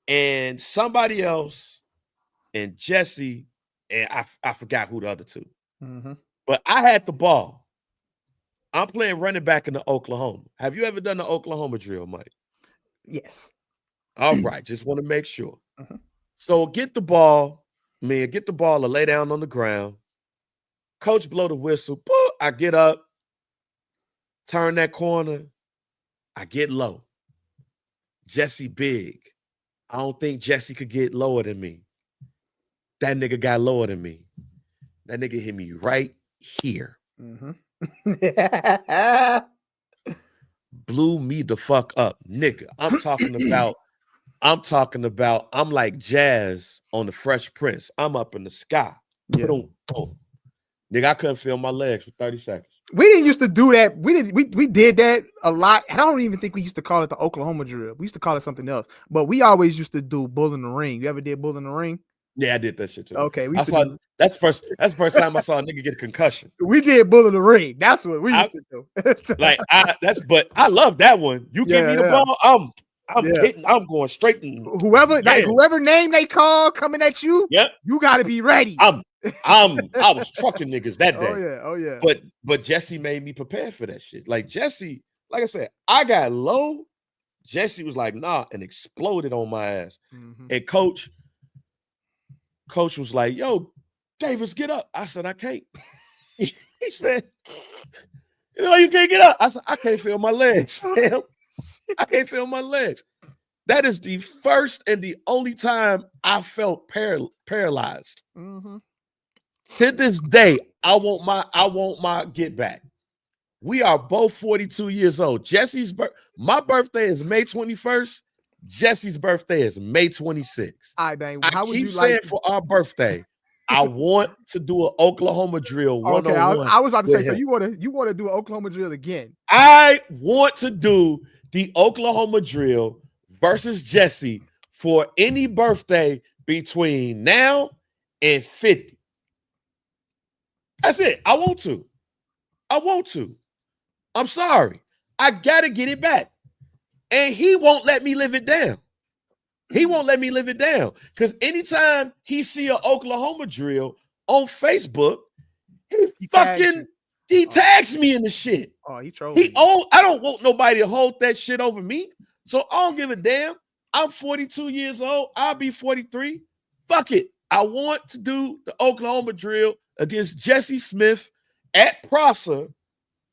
and somebody else and Jesse, and I forgot who the other two. Mm-hmm. But I had the ball. I'm playing running back in the Oklahoma. Have you ever done the Oklahoma drill, Mike? Yes. All right. Just want to make sure. Mm-hmm. So get the ball, or lay down on the ground. Coach blow the whistle. I get up, turn that corner. I get low. Jesse big. I don't think Jesse could get lower than me. That nigga got lower than me. That nigga hit me right here. Mm-hmm. Blew me the fuck up, nigga. I'm talking about I'm like Jazz on the Fresh Prince. I'm up in the sky. Yeah. Nigga, I couldn't feel my legs for 30 seconds. We didn't used to do that. We did that a lot. I don't even think we used to call it the Oklahoma drill. We used to call it something else. But we always used to do bull in the ring. You ever did bull in the ring? Yeah, I did that shit too. Okay, that's the first time I saw a nigga get a concussion. We did bull in the ring. That's what we used to do. But I love that one. You give me the ball, I'm hitting. I'm going straight. Whoever name they call coming at you, you got to be ready. I was trucking niggas that day. Oh yeah. But Jesse made me prepare for that shit. Like Jesse, like I said, I got low. Jesse was like, nah, and exploded on my ass. Mm-hmm. And Coach was like, yo, Davis, get up. I said, I can't. He You know, you can't get up. I said, I can't feel my legs, fam. I can't feel my legs. That is the first and the only time I felt paralyzed. Mm-hmm. To this day, I want my get back. We are both 42 years old. My birthday is May 21st. Jesse's birthday is May 26th. All right, bang. I How would keep you saying like? for our birthday, I want to do an Oklahoma drill Okay, 101. I was about to say. with So him. you want to do an Oklahoma drill again? I want to do the Oklahoma drill versus Jesse for any birthday between now and 50. That's it. I want to. I'm sorry. I got to get it back. And he won't let me live it down. He won't let me live it down. Because anytime he see an Oklahoma drill on Facebook, he tags me in the shit. Oh, he trolls. I don't want nobody to hold that shit over me. So I don't give a damn. I'm 42 years old. I'll be 43. Fuck it. I want to do the Oklahoma drill against Jesse Smith at Prosser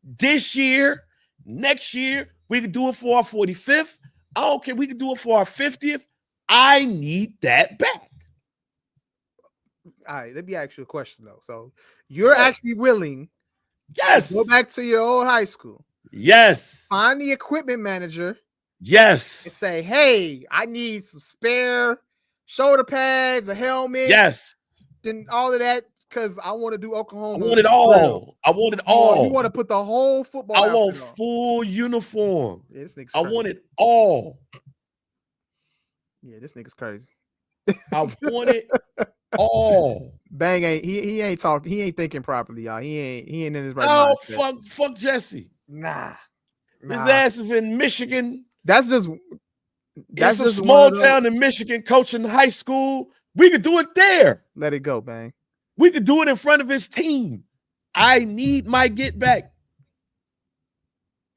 this year, next year. We could do it for our 45th. I don't care. We could do it for our 50th. I need that back. All right, let me ask you a question though. So you're actually willing Yes. to go back to your old high school. Yes. Find the equipment manager. Yes. And say, hey, I need some spare shoulder pads, a helmet. Yes. Then all of that because I want to do Oklahoma. I want it all. I want it all. You want to put the whole football. I want full uniform. Yeah, this nigga's I crazy. want it all. Yeah, this nigga's crazy. I want it all. Bang ain't he ain't talking. He ain't thinking properly, y'all. He ain't in his right mind. Fuck Jesse. Nah. His ass is in Michigan. That's just a small town in Michigan, coaching high school. We could do it there. Let it go, bang. We could do it in front of his team. I need my get back.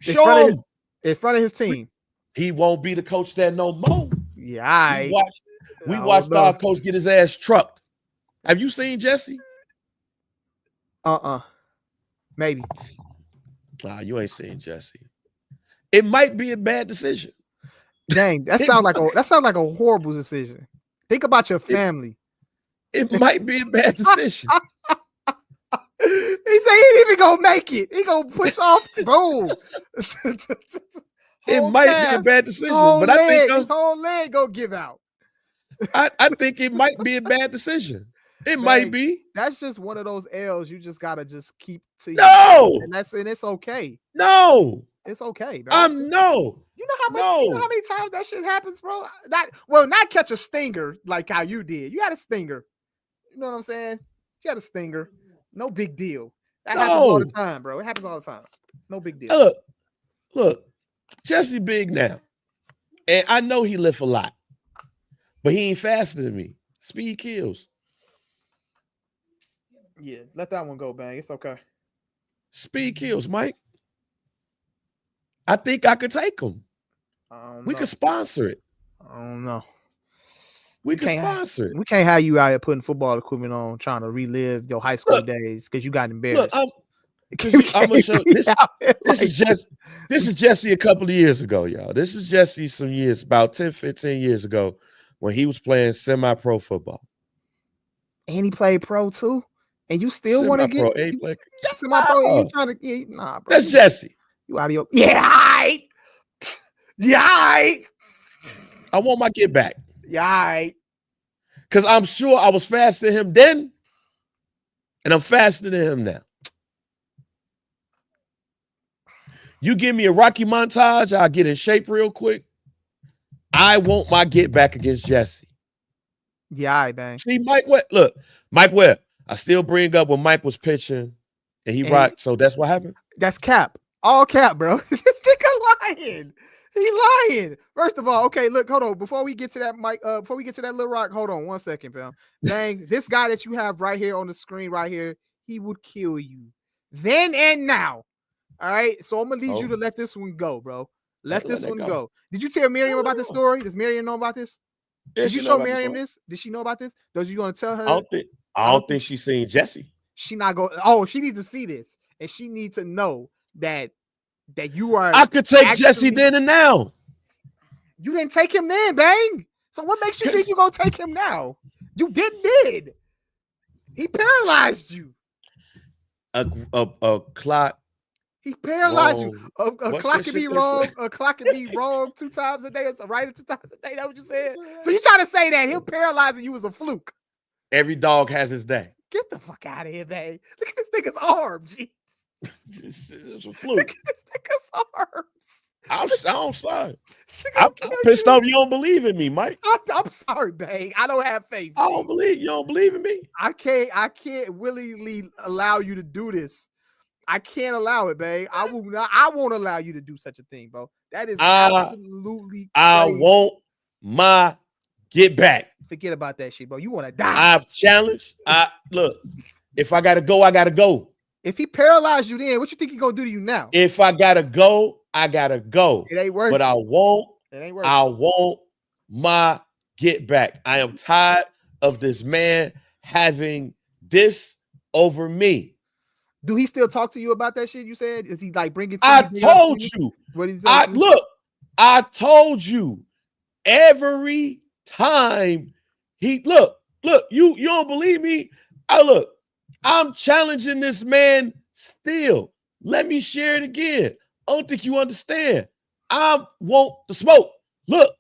Show him in front of his team. He won't be the coach there no more. Yeah, we watched our coach get his ass trucked. Have you seen Jesse? Maybe. Nah, you ain't seen Jesse. It might be a bad decision. Dang, that sounds like a horrible decision. Think about your family. It might be a bad decision. He said he ain't even gonna make it. He gonna push off. Boom. It might be a bad decision, but I think his whole leg gonna give out. I think it might be a bad decision. It might be. That's just one of those L's you just gotta just keep to. No, and it's okay. No, it's okay, bro. No. You know how much? You know how many times that shit happens, bro? Not catch a stinger like how you did. You had a stinger. You know what I'm saying? You had a stinger. No big deal. That happens all the time, bro. It happens all the time. No big deal. Look, Jesse big now. And I know he lift a lot. But he ain't faster than me. Speed kills. Yeah, let that one go, bang. It's okay. Speed kills, Mike. I think I could take him. We could sponsor it. I don't know. We can sponsor it. We can't have you out here putting football equipment on, trying to relive your high school days because you got embarrassed. I'm gonna show this is Jesse a couple of years ago, y'all. This is Jesse some years, about 10, 15 years ago, when he was playing semi-pro football. And he played pro too. And you still want to get semi-pro? You trying to nah, bro. That's Jesse. You out of your I want my get back. Yeah, because I'm sure I was faster than him then, and I'm faster than him now. You give me a Rocky montage, I'll get in shape real quick. I want my get back against Jesse. Yeah, bang. See, Mike Webb. I still bring up when Mike was pitching and he rocked. So that's what happened. That's cap. All cap, bro. This nigga lying. He lying. First of all, okay, look, hold on. Before we get to that, Mike, before we get to that Lil Rock, hold on 1 second, fam. Dang, this guy that you have right here on the screen, right here, he would kill you then and now. All right, so I'm gonna need you to let this one go, bro. Let this one go. Did you tell Miriam about this story? Does Miriam know about this? Yeah, did you show Miriam this? Did she know about this? Does you gonna tell her? I don't think she's seen Jesse. She not going. Oh, she needs to see this, and she needs to know that you are. I could take Jesse actually- then and now. You didn't take him then, Bang. So what makes you think you're gonna take him now? You did. He paralyzed you. A clock. He paralyzed you. wrong. A What's clock that can shit be they wrong. say? A clock can be wrong 2 times a day. It's right 2 times a day. That's what you said. So you trying to say that him paralyzing you was a fluke? Every dog has his day. Get the fuck out of here, man. Look at this nigga's arm, G. It's a Look fluke. at this nigga's arms. I'm sorry. This nigga I'm killed pissed you. off. You don't believe in me, Mike. I'm sorry, Bang. I don't have faith. I don't believe you. Don't believe in me. I can't willingly allow you to do this. I can't allow it, babe. I won't allow you to do such a thing, bro. That is absolutely I crazy. want my get back. Forget about that shit, bro. You want to die. I've challenged. Look, if I gotta go, I gotta go. If he paralyzed you then, what you think he gonna do to you now? If I gotta go, I gotta go. It ain't worth But it. I won't. It ain't worth I want my get back. I am tired of this man having this over me. Do he still talk to you about that shit you said? Is he like bringing to I you, bring it up to told you. What did he say? I told you every time look, you don't believe me. I'm challenging this man still. Let me share it again. I don't think you understand. I want the smoke. Look,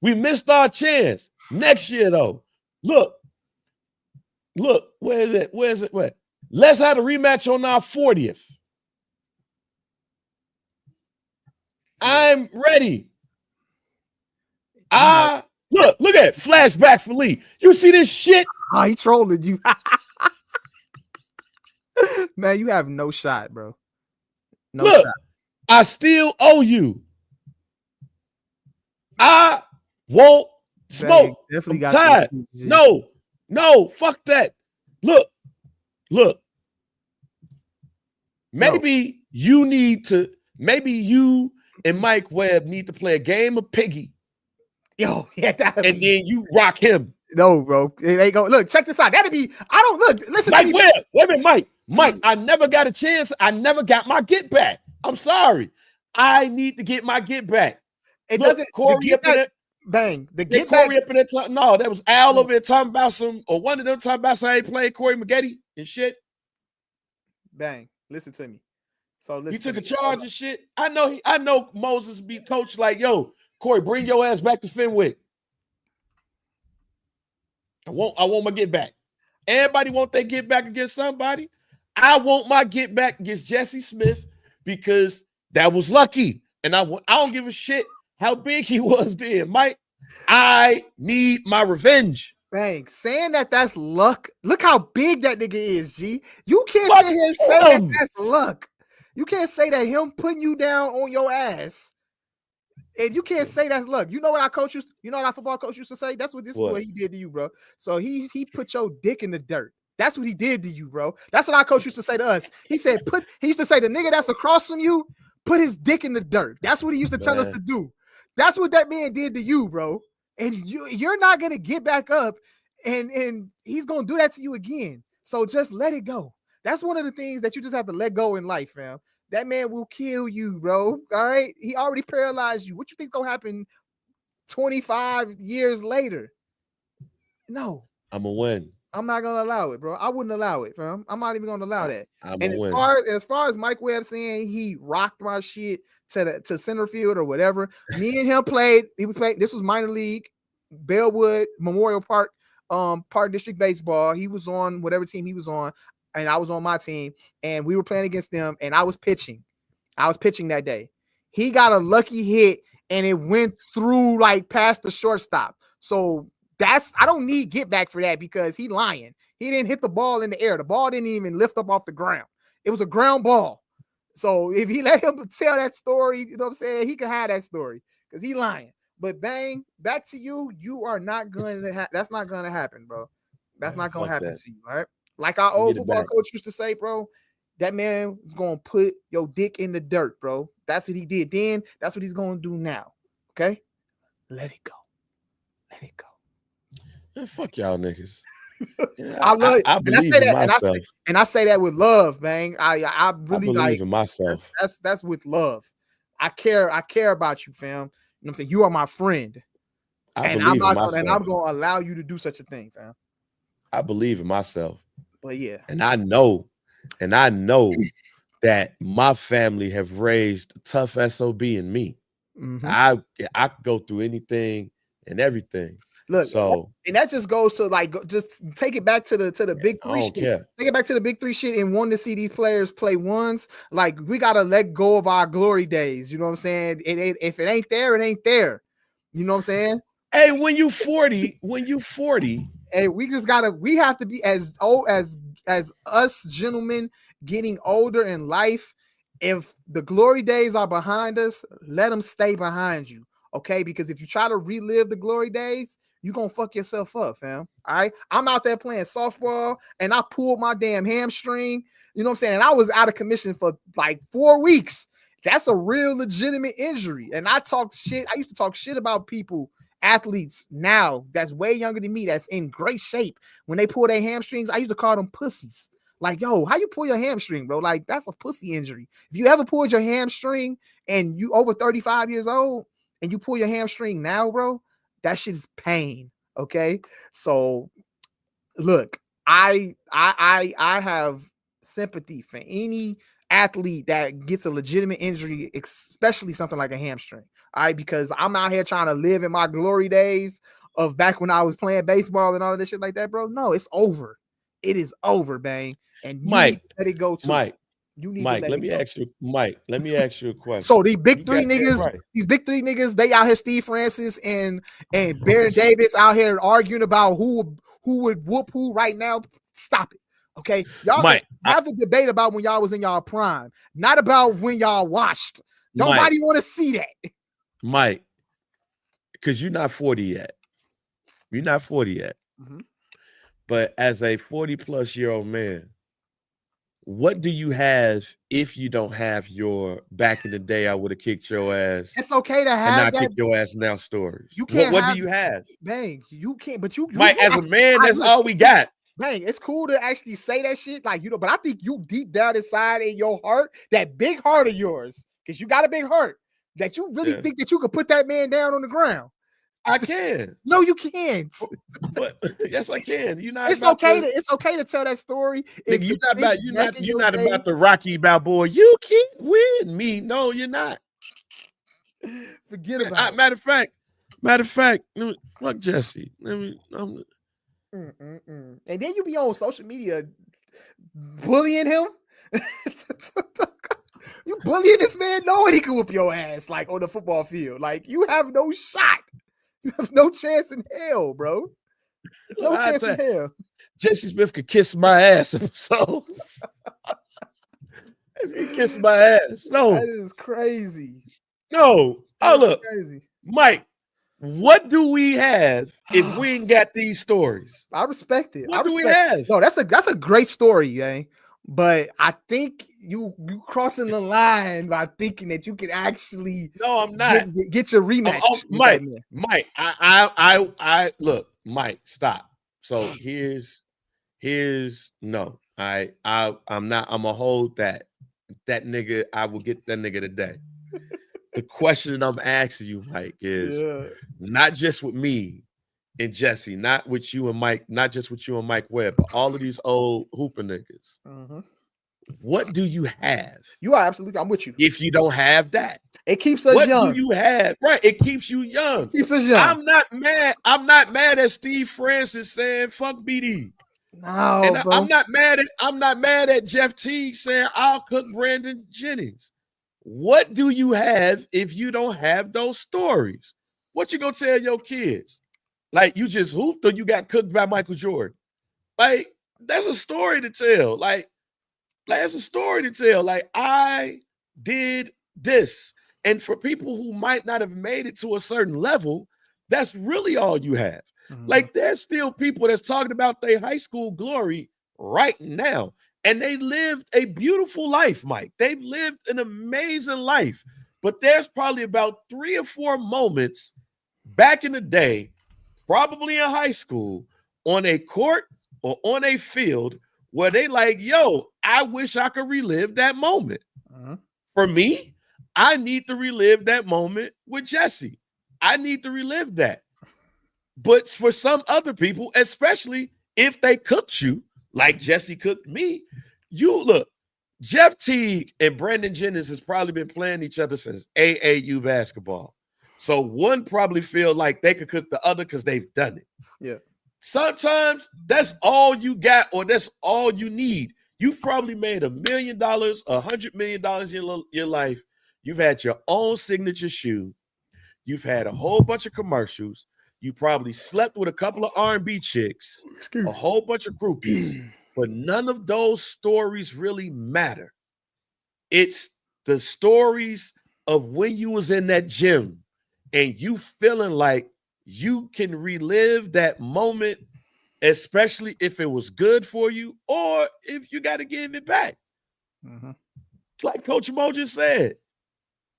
we missed our chance. Next year, though. Look, where is it? Where? Let's have a rematch on our 40th. I'm ready. Look at it. Flashback for Lee. You see this shit? Oh, he trolling you. Man, you have no shot, bro. No Look, shot. I still owe you. I won't smoke. Definitely I'm got tired. No, fuck that. Look. Maybe you and Mike Webb need to play a game of piggy. Yo, yeah, and then you rock him. No, bro. It ain't go. Look, check this out. That'd be. I don't look. Listen Mike to me. Webb. Wait a minute, Mike. I never got a chance. I never got my get back. I'm sorry. I need to get my get back. It Look, doesn't. Corey up in there. Bang. The get Corey back. up in there. No, that was Al over there talking about one of them talking about some ain't played Corey Maggette and shit. Bang. Listen to me. So listen. He took a charge and shit. I know Moses be coached like, yo, Corey, bring your ass back to Fenwick. I want my get back. Everybody want their get back against somebody. I want my get back against Jesse Smith because that was lucky. And I don't give a shit how big he was then, Mike. I need my revenge. Bang. Saying that's luck. Look how big that nigga is, G. You can't sit here and say that's luck. You can't say that him putting you down on your ass. And you can't say that's luck. You know what our football coach used to say? This is what he did to you, bro. So he put your dick in the dirt. That's what he did to you, bro. That's what our coach used to say to us. He used to say the nigga that's across from you, put his dick in the dirt. That's what he used to tell us to do. That's what that man did to you, bro. And you're not gonna get back up, and he's gonna do that to you again. So just let it go. That's one of the things that you just have to let go in life, fam. That man will kill you, bro. All right. He already paralyzed you. What you think gonna happen 25 years later? No. I'm gonna win. I'm not gonna allow it, bro. I wouldn't allow it, fam. I'm not even gonna allow that. I'm and as far as Mike Webb saying he rocked my shit to center field or whatever, me and him played. This was minor league, Bellwood Memorial Park, Park District Baseball. He was on whatever team he was on, and I was on my team, and we were playing against them, and I was pitching. That day. He got a lucky hit, and it went through like past the shortstop. So I don't need get back for that because he lying. He didn't hit the ball in the air. The ball didn't even lift up off the ground. It was a ground ball. So if he let him tell that story, you know what I'm saying? He can have that story because he lying. But Bang, back to you. You are not going to that's not going to happen, bro. That's not going to happen to you, all right? Like our old football coach used to say, bro, that man is going to put your dick in the dirt, bro. That's what he did then. That's what he's going to do now. Okay? Let it go. Let it go. Man, fuck y'all niggas. I love it. I And I believe say in that, myself. and I say that with love, man. I I really believe like in myself. that's with love. I care about you, fam. You know what I'm saying? You are my friend. I And I'm believe in not gonna myself. allow you to do such a thing, fam. I believe in myself. But yeah. And I know that my family have raised tough SOB in me. Mhm. I could go through anything and everything. Look, So and that just goes to like just take it back to the big I three don't shit. care. Take it back to the big three shit and want to see these players play ones. Like we gotta let go of our glory days. You know what I'm saying? If it ain't there, it ain't there. You know what I'm saying? Hey, when you 40, Hey, we have to be as old as us gentlemen getting older in life. If the glory days are behind us, let them stay behind you. Okay, because if you try to relive the glory days, you're gonna fuck yourself up, fam. All right. I'm out there playing softball and I pulled my damn hamstring. You know what I'm saying? And I was out of commission for like 4 weeks. That's a real legitimate injury. And I used to talk shit about people, athletes now that's way younger than me, that's in great shape. When they pull their hamstrings, I used to call them pussies. Like, yo, how you pull your hamstring, bro? Like, that's a pussy injury. If you ever pulled your hamstring and you over 35 years old and you pull your hamstring now, bro, that shit is pain. Okay. So look, I have sympathy for any athlete that gets a legitimate injury, especially something like a hamstring. All right, because I'm out here trying to live in my glory days of back when I was playing baseball and all of this shit like that, bro. No, it's over. It is over, bang. And you need to let it go too. You need to let let it me go. ask you a question. So these big You three got that niggas, right. they out here, Steve Francis and Baron Davis out here arguing about who would whoop who right now. Stop it. Okay. Y'all have the debate about when y'all was in y'all prime, not about when y'all washed. Nobody want to see that. Mike, because you're not 40 yet. You're not 40 yet. Mhm. But as a 40-plus-year-old man, what do you have if you don't have your back in the day I would have kicked your ass? It's okay to have and not that. kick your ass now stories. You can't what do you have? Bang, you can't, but you Mike, as a man, that's all we got. Bang, it's cool to actually say that shit, like, you know, but I think you deep down inside in your heart, that big heart of yours, because you got a big heart, that you really think that you could put that man down on the ground. I can. No, you can't. But yes, I can. You're not. It's okay to tell that story. Nigga, you're not about the Rocky Balboa. You can't win me. No, you're not. Forget about it. Matter of fact, fuck Jesse. And then you be on social media bullying him. You bullying this man, knowing he can whoop your ass like on the football field. Like, you have no shot. You have no chance in hell, bro. No chance in hell. Jesse Smith could kiss my ass. So he kissed my ass. No, that is crazy. No. Look, crazy. Mike, what do we have if we ain't got these stories? I respect it. What do we have? No, that's a great story, yeah. But I think you crossing the line by thinking that you can actually. No, I'm not. Get your rematch. Mike, I look, Mike, stop. So here's no. I'm not. I'm gonna hold that nigga. I will get that nigga today. The question I'm asking you, Mike, is not just with me and Jesse, not with you and Mike, not just with you and Mike Webb, but all of these old hooper niggas. Mm-hmm. What do you have? You are absolutely. I'm with you. If you don't have that, it keeps us young. What do you have? Right, it keeps you young. It keeps us young. I'm not mad. I'm not mad at Steve Francis saying "fuck BD." No, and bro. I'm not mad at Jeff Teague saying I'll cook Brandon Jennings. What do you have if you don't have those stories? What you gonna tell your kids? Like, you just hooped or you got cooked by Michael Jordan? Like, that's a story to tell. Like that's a story to tell. Like, I did this. And for people who might not have made it to a certain level, that's really all you have. Mm-hmm. Like, there's still people that's talking about their high school glory right now. And they lived a beautiful life, Mike. They've lived an amazing life. But there's probably about 3 or 4 moments back in the day, probably in high school, on a court or on a field where they like, yo, I wish I could relive that moment. For me, I need to relive that moment with Jesse. I need to relive that. But for some other people, especially if they cooked you like Jesse cooked me, you look, Jeff Teague and Brandon Jennings has probably been playing each other since AAU basketball. So one probably feel like they could cook the other because they've done it. Yeah. Sometimes that's all you got, or that's all you need. You've probably made $1 million, $100 million in your life. You've had your own signature shoe. You've had a whole bunch of commercials. You probably slept with a couple of R&B chicks, a whole bunch of groupies, but none of those stories really matter. It's the stories of when you was in that gym and you feeling like you can relive that moment, especially if it was good for you or if you got to give it back. Like Coach Mo just said,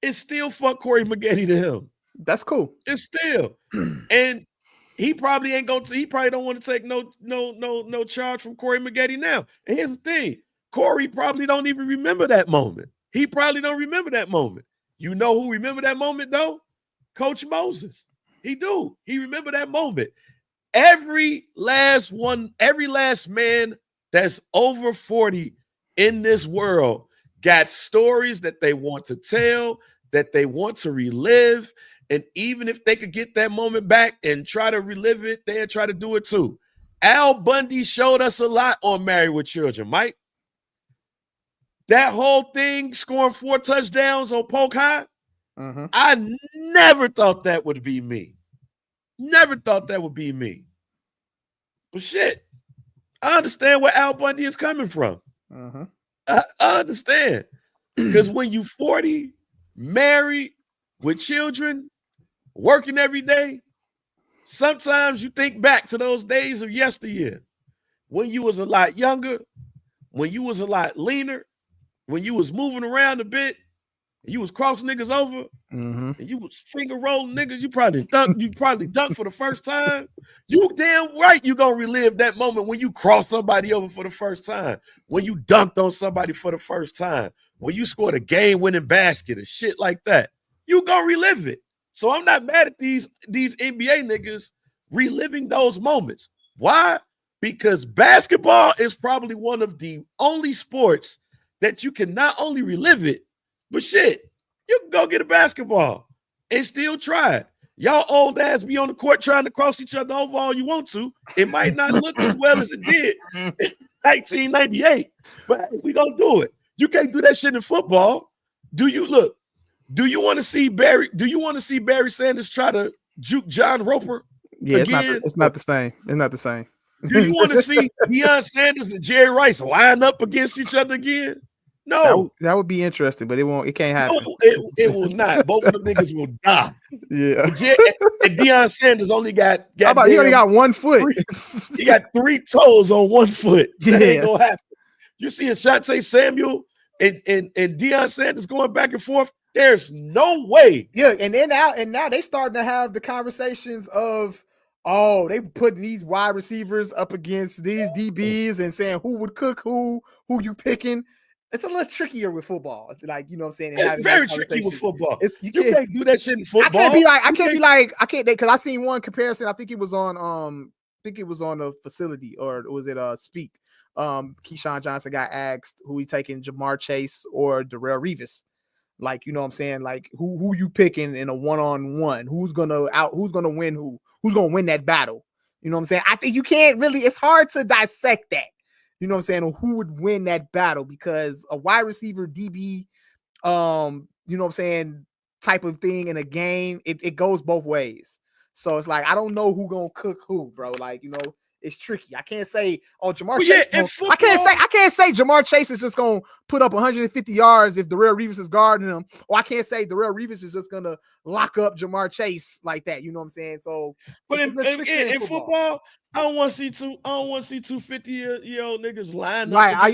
it's still fuck Corey Maggette to him. That's cool. It's still. And he probably ain't going to, he probably don't want to take no charge from Corey Maggette now. And here's the thing, Corey probably don't even remember that moment. He probably don't remember that moment. You know who remember that moment though? Coach Moses. He do. He remember that moment. Every last man that's over 40 in this world got stories that they want to tell, that they want to relive. And even if they could get that moment back and try to relive it, they'll try to do it too. Al Bundy showed us a lot on Married with Children, Mike. That whole thing, scoring 4 touchdowns on Polk High, I never thought that would be me. Never thought that would be me. But shit, I understand where Al Bundy is coming from. I understand. Because when you 40, married, with children, working every day, sometimes you think back to those days of yesteryear when you was a lot younger, when you was a lot leaner, when you was moving around a bit, you was crossing niggas over, and you was finger rolling niggas. You probably dunked for the first time. You damn right you gonna relive that moment when you crossed somebody over for the first time, when you dunked on somebody for the first time, when you scored a game-winning basket and shit like that. You gonna relive it. So I'm not mad at these NBA niggas reliving those moments. Why? Because basketball is probably one of the only sports that you can not only relive it, but shit, you can go get a basketball and still try it. Y'all old ass be on the court trying to cross each other over all you want to. It might not look as well as it did in 1998, but hey, we gonna do it. You can't do that shit in football. Do you want to see Barry? Do you want to see Barry Sanders try to juke John Roper? Yeah, again? It's not the same. It's not the same. Do you want to see Deion Sanders and Jerry Rice line up against each other again? No, that would be interesting, but it won't. It can't happen. No, it will not. Both of them niggas will die. Yeah. And Deion Sanders only got he only got 1 foot. He got 3 toes on 1 foot. That Yeah. ain't gonna happen. You see Asante Samuel and Deion Sanders going back and forth. There's no way. Yeah, and now they starting to have the conversations of, oh, they putting these wide receivers up against these DBs and saying who would cook who you picking. It's a little trickier with football. Like, you know what I'm saying? It's very tricky with football. You can't do that shit in football. I can't because I seen one comparison. I think it was on a facility, or was it Speak? Keyshawn Johnson got asked who he taking, Jamar Chase or Darrelle Revis. Like, you know what I'm saying? Like, who you picking in a one-on-one? Who's gonna win who's gonna win that battle? You know what I'm saying? I think you can't really, it's hard to dissect that. You know what I'm saying? Who would win that battle? Because a wide receiver DB, you know what I'm saying, type of thing in a game, it goes both ways. So it's like, I don't know who gonna cook who, bro. Like, you know, it's tricky. I can't say, oh, Jamar Chase. I can't say Jamar Chase is just gonna put up 150 yards if Darrelle Revis is guarding him, or I can't say Darrelle Revis is just gonna lock up Jamar Chase like that. You know what I'm saying? So, but in football, I don't want to see 50-year-old niggas lying up. Right? I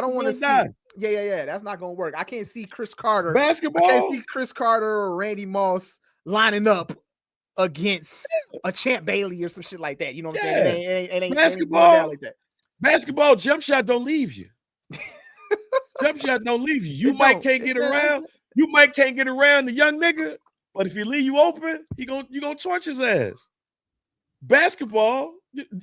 don't want to see. Yeah. That's not gonna work. I can't see Chris Carter basketball. I can't see Chris Carter or Randy Moss lining up against a Champ Bailey or some shit like that. You know what I'm Yeah. saying? It ain't Basketball. going down like that. Basketball jump shot don't leave you. Jump shot don't leave you. You might can't get around. You might can't get around the young nigga, but if he leave you open, you gonna torch his ass. Basketball,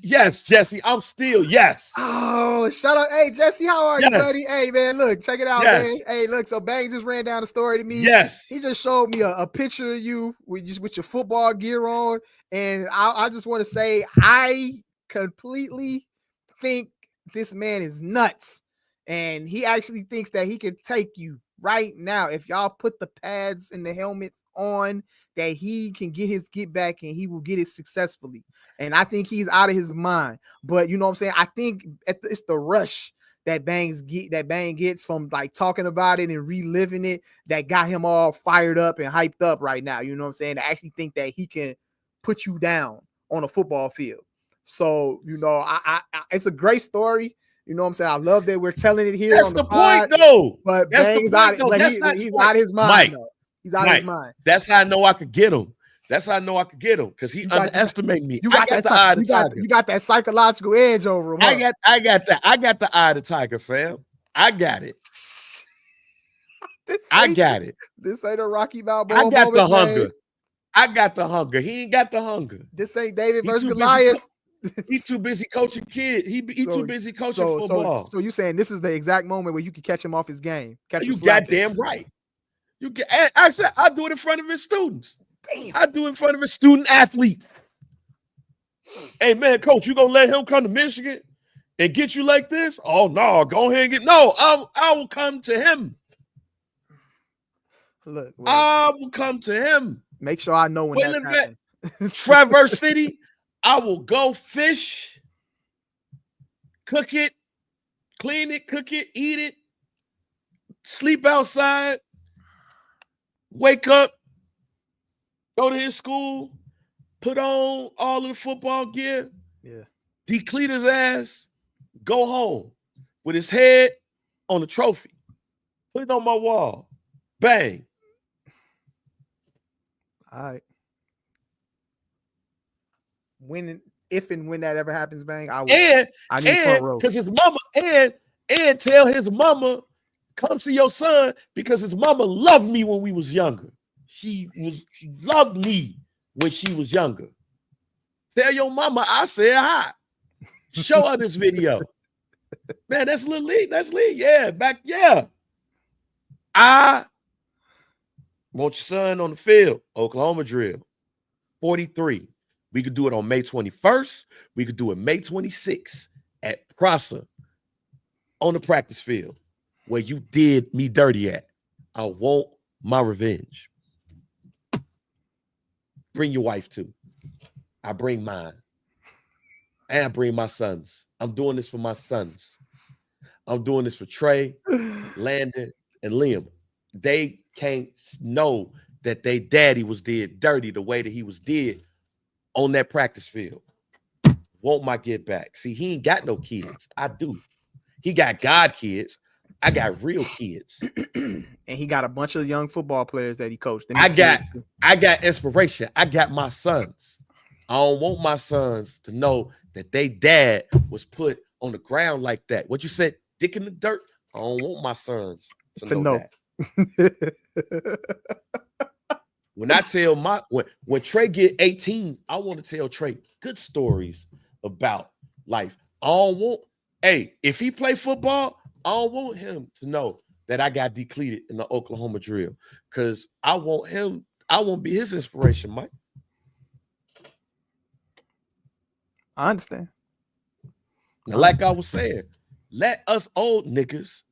yes, Jesse. I'm still yes. Oh, shout out. Hey, Jesse, how are you, buddy? Hey, man, look, check it out, man. Hey, look, so Bang just ran down the story to me. Yes. He just showed me a picture of you with your football gear on. And I just want to say, I completely think this man is nuts. And he actually thinks that he can take you right now. If y'all put the pads and the helmets on, that he can get his get back and he will get it successfully. And I think he's out of his mind. But you know what I'm saying? I think it's the rush that Bang gets from like talking about it and reliving it that got him all fired up and hyped up right now. You know what I'm saying? I actually think that he can put you down on a football field. So, you know, I it's a great story. You know what I'm saying? I love that we're telling it here. That's on the point, pod, though. But that's Bang's the point, out. But he's out of his mind. Mike, though. He's out of his mind. That's how I know I could get him. That's how I know I could get him because he underestimated me. You got that psychological edge over him. Huh? I got the eye of the tiger, fam. I got it. I got it. This ain't a Rocky Balboa. I got the hunger. I got the hunger. He ain't got the hunger. This ain't David versus Goliath. He too busy coaching kid. He too busy coaching football. So you saying this is the exact moment where you can catch him off his game? You goddamn right. You get. I said I do it in front of his students. Damn. I do it in front of his student athletes. Hey man, coach, you gonna let him come to Michigan and get you like this? Oh no, go ahead and get I will come to him. Look, I will come to him. Make sure I know when that's happening. Traverse City. I will go fish, cook it, clean it, cook it, eat it, sleep outside, wake up, go to his school, put on all of the football gear, decleat his ass, go home with his head on the trophy, put it on my wall, bang. All right. If and when that ever happens, Bang, I need front row. Because his mama and tell his mama, come see your son because his mama loved me when we was younger. She loved me when she was younger. Tell your mama I said hi. Show her this video. Man, that's Little League. That's League. Yeah. I want your son on the field. Oklahoma drill. 43. We could do it on May 21st. We could do it May 26th at Prosser on the practice field where you did me dirty at. I want my revenge. Bring your wife too. I bring mine. And I bring my sons. I'm doing this for my sons. I'm doing this for Trey, Landon, and Liam. They can't know that they daddy was did dirty the way that he was did on that practice field. Want my get back. See, he ain't got no kids. I do. He got God kids. I got real kids. And he got a bunch of young football players that he coached. I got inspiration. I got my sons. I don't want my sons to know that they dad was put on the ground like that. What you said, dick in the dirt? I don't want my sons to know that. When I tell when Trey get 18, I want to tell Trey good stories about life. I don't want, if he play football, I don't want him to know that I got decleated in the Oklahoma drill. Because I won't be his inspiration, Mike. I understand. Now, like I was saying, let us old niggas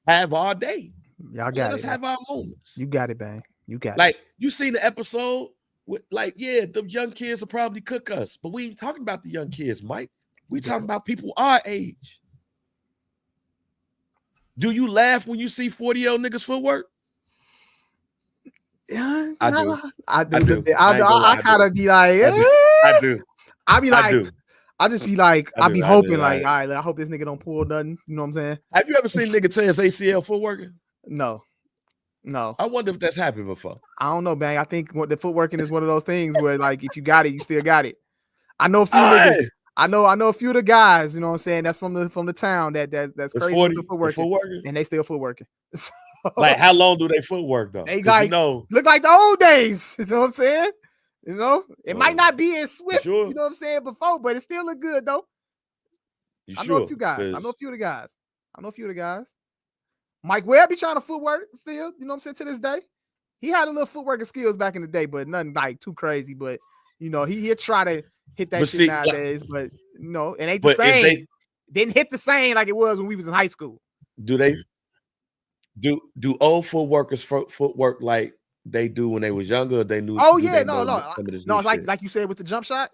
have our day. Y'all got let us have our moments. You got it, Bang. You got it. Like, you seen the episode with, like, the young kids will probably cook us, but we ain't talking about the young kids, Mike. We talking about people our age. Do you laugh when you see 40-year-old niggas footwork? Yeah, I do. I kind of be like, I do. I be like, I just be like, I be hoping like, all right, I hope this nigga don't pull nothing. You know what I'm saying? Have you ever seen a nigga tear his ACL footwork? No. No, I wonder if that's happened before. I don't know, man. I think the footworking is one of those things where, like, if you got it, you still got it. I know a few niggas. Hey, I know a few of the guys. You know what I'm saying? That's from the town that's it's crazy with the 40 footworking, footworking. and they still footworking. So, Like, how long do they footwork though? they Because like look like the old days. You know what I'm saying? You know, it might not be as swift. sure? You know what I'm saying? Before, but it still look good though. You I know a sure? few guys. I know a 'Cause- few of the guys. I know a few of the guys. Mike Webb be trying to footwork still. You know what I'm saying? To this day, he had a little footwork and skills back in the day, but nothing like too crazy. But you know, he'll try to hit that But shit see, nowadays. But you know, it ain't the but if same. they Didn't hit the same like it was when we was in high school. do they do old footworkers footwork like they do when they was younger? Or they knew. Oh do yeah, they no, know no, some of this no. new It's shit? like you said with the jump shot.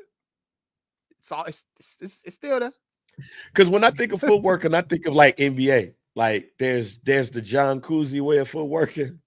It's still there. Because when I think of footwork, and I think of like NBA, like there's the John Cousy way of footworking,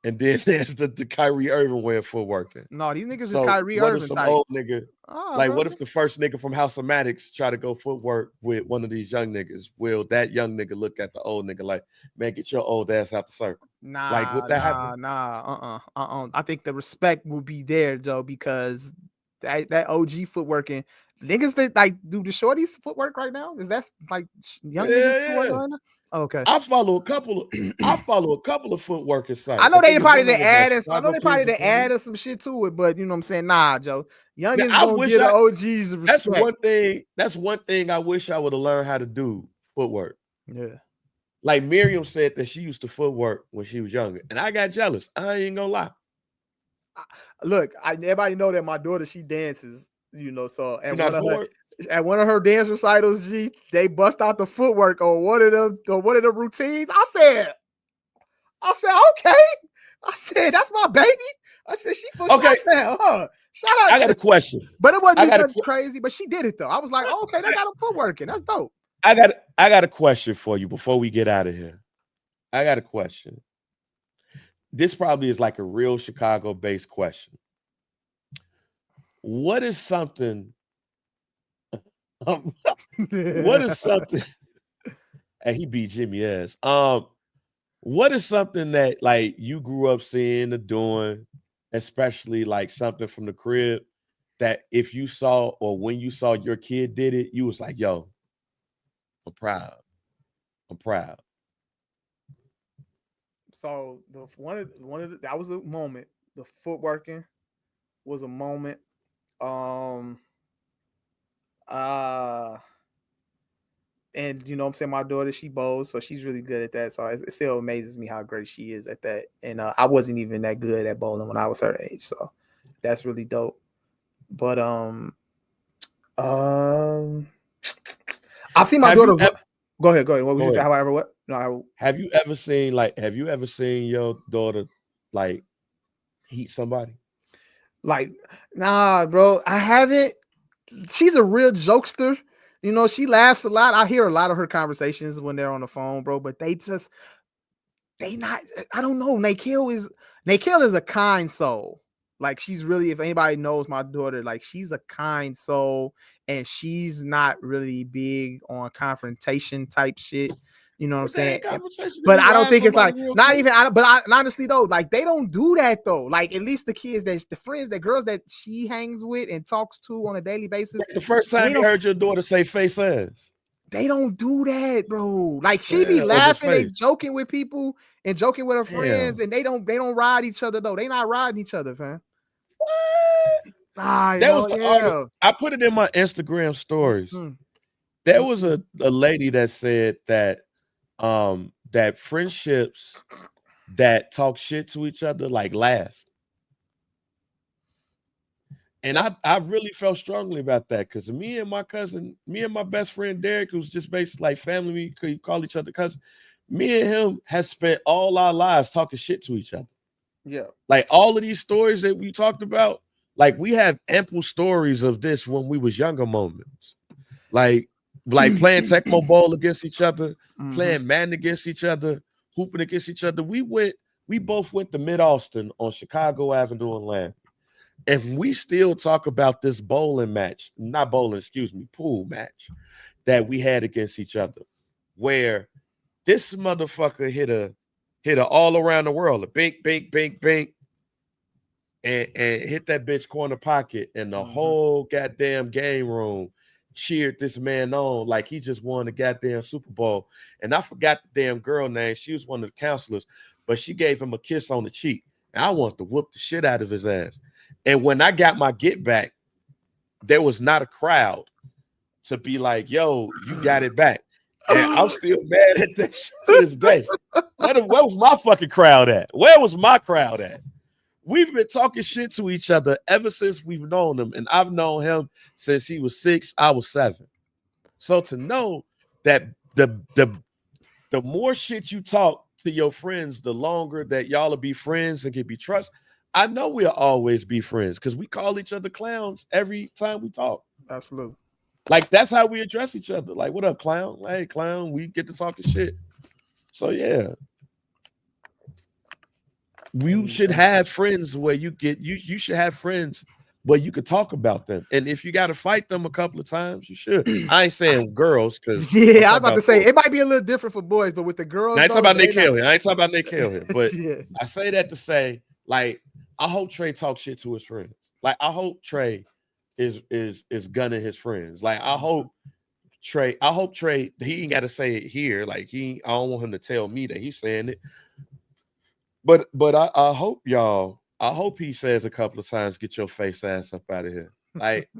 and then there's the Kyrie Irving way of footworking. No, these niggas So is Kyrie what Irving if some type. old nigga, Oh, like bro. what if the first nigga from House of Maddox try to go footwork with one of these young niggas? Will that young nigga look at the old nigga like, man, get your old ass out the circle? Nah, Like, would that happen? I think the respect will be there though, because that OG footworking niggas that like do the shorties footwork right now. Is that like young niggas footwork Yeah. right now? Okay. I follow a couple of footworking sites. I know they think probably one of to them add is us. I know Chicago they probably to Physical. add some shit to it, but you know what I'm saying? Nah, Joe. Youngins I gonna wish get the I- OGs of That's respect. one thing I wish I would have learned how to do, footwork. Yeah. Like Miriam said that she used to footwork when she was younger, and I got jealous. I ain't gonna lie. Look, everybody know that my daughter, she dances, you know, so You know how to footwork? at one of her dance recitals, they bust out the footwork on one of the routines. I said, okay. I said, that's my baby. I said, she for Okay. shots now, huh? Shout out. I got a question. But it wasn't I got a nothing crazy, but she did it though. I was like, okay, they got them footworking. That's dope. I got a question for you before we get out of here. I got a question. This probably is like a real Chicago-based question. What is something? What is something? And he beat Jimmy ass. What is something that like you grew up seeing or doing, especially like something from the crib, that if you saw or when you saw your kid did it, you was like, yo, I'm proud. I'm proud. So one of the, that was a moment. The footworking was a moment. And you know what I'm saying, my daughter, she bowls, so she's really good at that. So it still amazes me how great she is at that. And I wasn't even that good at bowling when I was her age, so that's really dope. But I've seen my daughter. Go ahead. What was you say? However, what? No. Have you ever seen your daughter like heat somebody? Like, nah, bro, I haven't. She's a real jokester. You know, she laughs a lot. I hear a lot of her conversations when they're on the phone, bro, but they not, I don't know. Nakiel is a kind soul. Like, she's really, if anybody knows my daughter, like, she's a kind soul, and she's not really big on confrontation type shit. You know what I'm saying? But I don't think it's like not even. But honestly though, like they don't do that though. Like at least the kids, the friends, the girls that she hangs with and talks to on a daily basis. The first time you heard your daughter say face ass, they don't do that, bro. Like she be laughing, they joking with people and joking with her friends, and they don't ride each other though. They not riding each other, fam. That was the article. I put it in my Instagram stories. Mm-hmm. There was a lady that said that that friendships that talk shit to each other like last. And I really felt strongly about that because me and my best friend Derek, who's just basically like family, we call each other cousin. Me and him has spent all our lives talking shit to each other. Yeah. Like all of these stories that we talked about, like we have ample stories of this when we was younger moments. Like playing Tecmo Bowl against each other, playing Madden against each other, hooping against each other. We both went to Mid-Austin on Chicago Avenue and Land. And we still talk about this pool match that we had against each other, where this motherfucker hit a hit her all around the world, a bink, bink, bink, bink, and hit that bitch corner pocket, and the whole goddamn game room cheered this man on like he just won the goddamn Super Bowl. And I forgot the damn girl name. She was one of the counselors, but she gave him a kiss on the cheek. And I wanted to whoop the shit out of his ass. And when I got my get back, there was not a crowd to be like, yo, you got it back. And I'm still mad at that shit to this day. Where was my fucking crowd at? Where was my crowd at? We've been talking shit to each other ever since we've known him. And I've known him since he was 6, I was 7. So to know that the more shit you talk to your friends, the longer that y'all will be friends and can be trusted. I know we'll always be friends because we call each other clowns every time we talk. Absolutely. Like, that's how we address each other. Like, what up, clown? Hey, clown, we get to talking shit. So, yeah. You should have friends where you should have friends where you could talk about them. And if you got to fight them a couple of times, you should. I ain't saying girls because yeah, I was about to say it might be a little different for boys, but with the girls, I ain't talking about Nick Hill here. I ain't talking about Nick Hill here. But yeah. I say that to say, like, I hope Trey talks shit to his friends. Like, I hope Trey is gunning his friends. Like, I hope Trey, he ain't got to say it here. Like, I don't want him to tell me that he's saying it. But I hope I hope he says a couple of times, get your face ass up out of here. Like,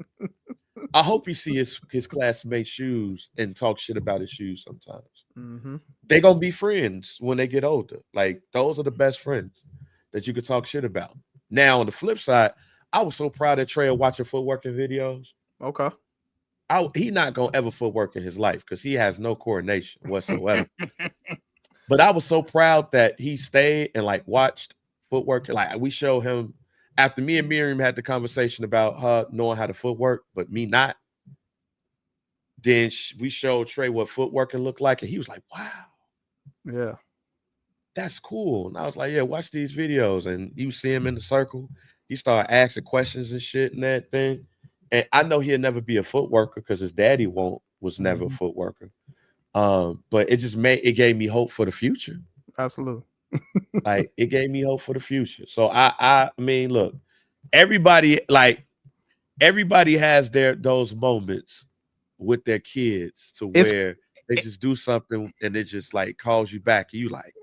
I hope he see his classmates' shoes and talk shit about his shoes sometimes. They're going to be friends when they get older. Like, those are the best friends that you could talk shit about. Now, on the flip side, I was so proud of Trey watching footworking videos. Okay. He not going to ever footwork in his life because he has no coordination whatsoever. But I was so proud that he stayed and like watched footwork. Like, we show him after me and Miriam had the conversation about her knowing how to footwork, but me not. Then we showed Trey what footworking looked like, and he was like, "Wow, yeah, that's cool." And I was like, "Yeah, watch these videos." And you see him in the circle. He started asking questions and shit and that thing. And I know he'll never be a footworker because his daddy was never a footworker. But it gave me hope for the future. Absolutely. Like, it gave me hope for the future. So I mean, look, everybody has those moments with their kids to where they just do something and it just like calls you back. And you like,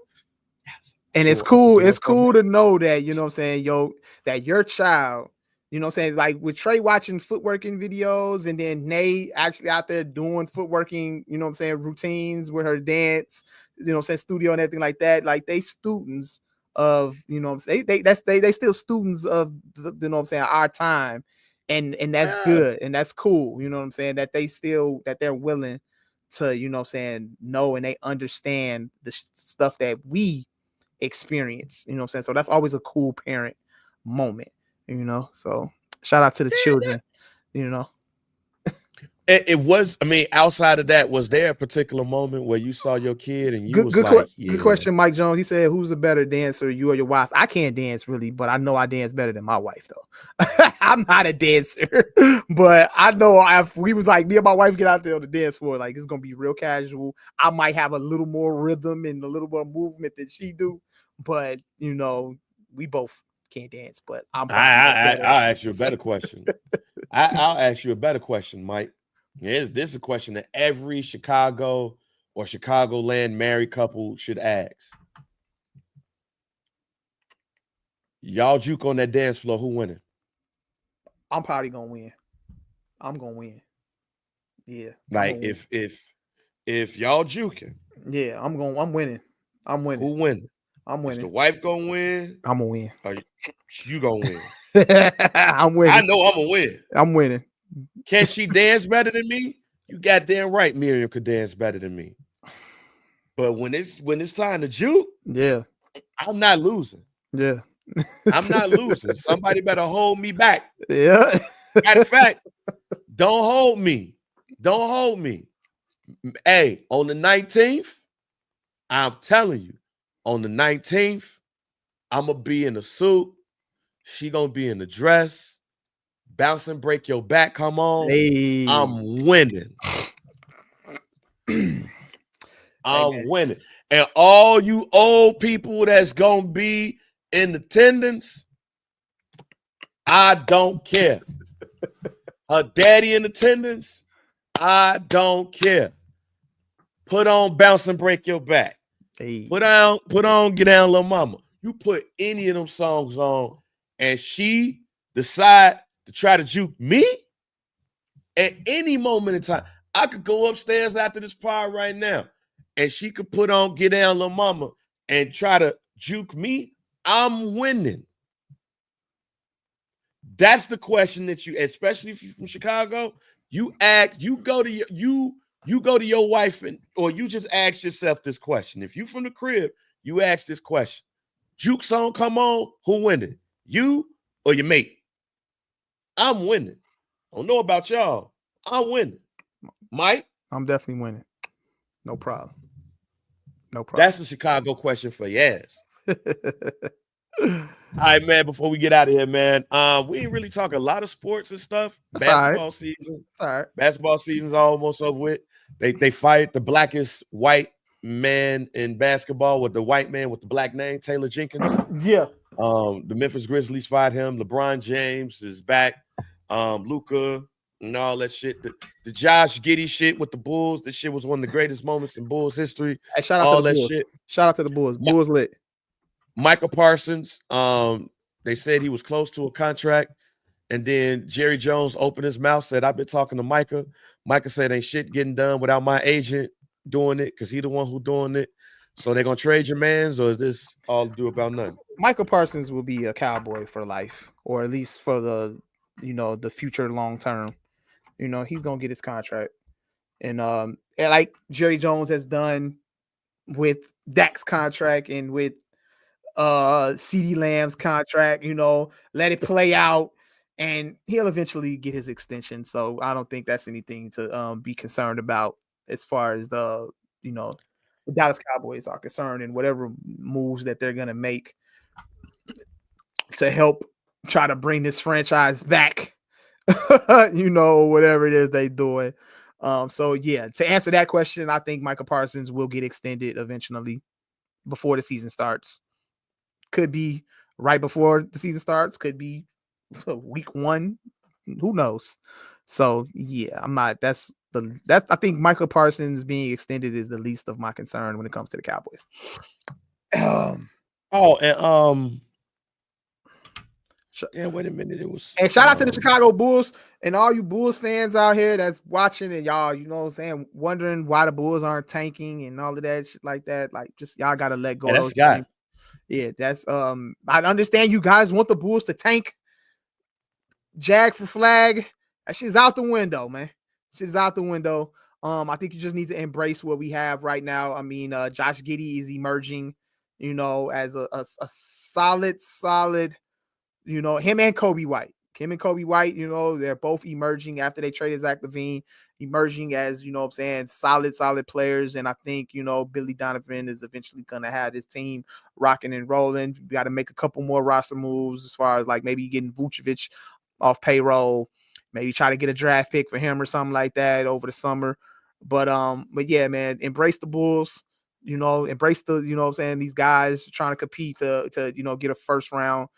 yes. And it's cool. It's cool to know that, you know what I'm saying, that your child, you know what I'm saying, like with Trey watching footworking videos and then Nate actually out there doing footworking, you know what I'm saying, routines with her dance, you know what I'm saying, studio and everything like that. Like, they students of, you know what I'm saying, they still students of you know what I'm saying, our time. And that's good. And that's cool. You know what I'm saying, that they're willing to, you know what I'm saying, know and they understand the stuff that we experience, you know what I'm saying? So that's always a cool parent moment, you know? So shout out to the children, you know? It was, I mean, outside of that, was there a particular moment where you saw your kid and you good question, Mike Jones. He said, who's a better dancer, you or your wife? I can't dance really, but I know I dance better than my wife though. I'm not a dancer, but I know if we was like, me and my wife get out there on the dance floor, like, it's going to be real casual. I might have a little more rhythm and a little more movement than she do, but you know, we both can't dance, but I'll ask you a better question. I'll ask you a better question, Mike. This is a question that every Chicago or Chicagoland married couple should ask. Y'all juke on that dance floor, who winning? I'm probably gonna win. I'm gonna win. Yeah. Like, if y'all juking, yeah, I'm winning. I'm winning. Who winning? I'm winning. Is the wife gonna win? I'm gonna win. Or you gonna win? I'm winning. I know I'm gonna win. I'm winning. Can she dance better than me? You goddamn right, Miriam could dance better than me. But when it's time to juke, yeah, I'm not losing. Yeah, I'm not losing. Somebody better hold me back. Yeah. Matter of fact, don't hold me. Don't hold me. Hey, on the 19th, I'm telling you, on the 19th, I'm gonna be in a suit. She gonna be in the dress. Bounce and break your back. Come on. Hey. I'm winning. I'm winning. And all you old people that's gonna be in attendance, I don't care. Her daddy in attendance, I don't care. Put on Bounce and Break Your Back. Hey. Put on Get Down, Little Mama. You put any of them songs on, and she decide to try to juke me at any moment in time. I could go upstairs after this pod right now, and she could put on Get Down, Little Mama and try to juke me. I'm winning. That's the question that you, especially if you're from Chicago, you go to your wife or you just ask yourself this question. If you from the crib, you ask this question. Juke song come on, who winning? You or your mate? I'm winning. I don't know about y'all. I'm winning. Mike? I'm definitely winning. No problem. No problem. That's the Chicago question for your ass. All right, man, before we get out of here, man, we ain't really talk a lot of sports and stuff. That's Basketball all right. season. All right. Basketball season's almost over with. They fight the blackest white man in basketball with the white man with the black name, Taylor Jenkins. Yeah. The Memphis Grizzlies fight him. LeBron James is back. Luka and all that shit. The Josh Giddey shit with the Bulls. This shit was one of the greatest moments in Bulls history. Hey, shout out all to the that Bulls. shit. Shout out to the Bulls. Bulls lit. Michael Parsons, they said he was close to a contract. And then Jerry Jones opened his mouth, said, I've been talking to Micah. Micah said, ain't shit getting done without my agent doing it because he the one who doing it. So they're going to trade your mans, or is this all to do about nothing? Michael Parsons will be a Cowboy for life, or at least for the future long term. He's going to get his contract. And like Jerry Jones has done with Dak's contract and with CeeDee Lamb's contract, let it play out. And he'll eventually get his extension. So I don't think that's anything to be concerned about as far as the Dallas Cowboys are concerned and whatever moves that they're going to make to help try to bring this franchise back, whatever it is they doing. So, yeah, to answer that question, I think Michael Parsons will get extended eventually before the season starts. Could be right before the season starts. Could be week 1, who knows? So yeah, I'm not. That's I think Michael Parsons being extended is the least of my concern when it comes to the Cowboys. Wait a minute. It was. And shout out to the Chicago Bulls and all you Bulls fans out here that's watching and y'all, what I'm saying, wondering why the Bulls aren't tanking and all of that shit like that. Like, just y'all gotta let go. That's guy. Yeah, that's I understand you guys want the Bulls to tank. Jag for flag. That shit's out the window, man. Shit's out the window. I think you just need to embrace what we have right now. I mean, Josh Giddey is emerging, as a solid, him and Kobe White. They're both emerging after they traded Zach LaVine, emerging as, solid players. And I think, Billy Donovan is eventually going to have this team rocking and rolling. You got to make a couple more roster moves as far as like maybe getting Vucevic off payroll, maybe try to get a draft pick for him or something like that over the summer. But yeah, man, embrace the Bulls, embrace the, these guys trying to compete to get a first round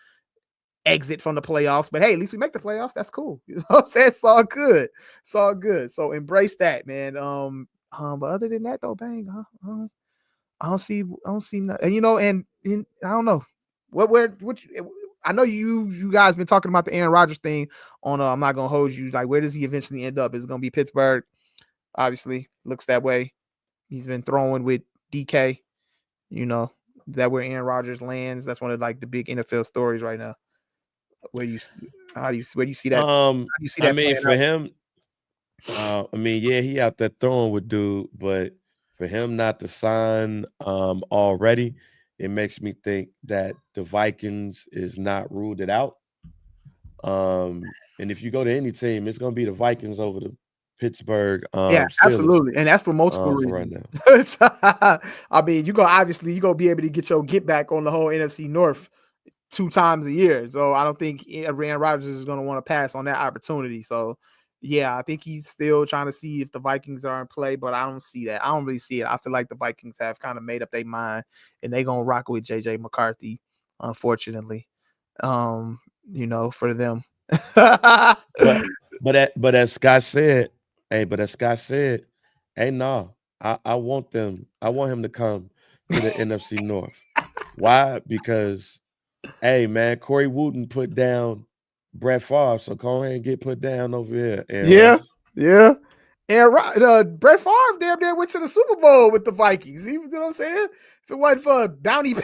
exit from the playoffs. But hey, at least we make the playoffs. That's cool. I'm saying? It's all good. It's all good. So embrace that, man. But other than that though, bang, I don't see nothing. And I don't know I know you guys been talking about the Aaron Rodgers thing on I'm not gonna hold you. Like, where does he eventually end up? Is it gonna be Pittsburgh? Obviously, looks that way. He's been throwing with DK, that where Aaron Rodgers lands. That's one of like the big NFL stories right now. Where do you see that? How do you see that? I mean, for him, he out there throwing with dude, but for him not to sign already, it makes me think that the Vikings is not ruled it out. And if you go to any team, it's going to be the Vikings over the Pittsburgh. Yeah, Steelers, absolutely. And that's for multiple reasons. Right now. I mean, you're going to be able to get your get back on the whole NFC North 2 times a year. So I don't think Aaron Rodgers is going to want to pass on that opportunity. So yeah, I think he's still trying to see if the Vikings are in play, but I don't see that. I don't really see it. I feel like the Vikings have kind of made up their mind and they're gonna rock with JJ McCarthy, unfortunately. For them. But as Scott said, hey, no, I want them. I want him to come to the NFC North. Why? Because, hey, man, Corey Wooten put down Brett Favre, so go ahead and get put down over here. Aaron Yeah. And Brett Favre damn near went to the Super Bowl with the Vikings. You know what I'm saying? If it wasn't for Bounty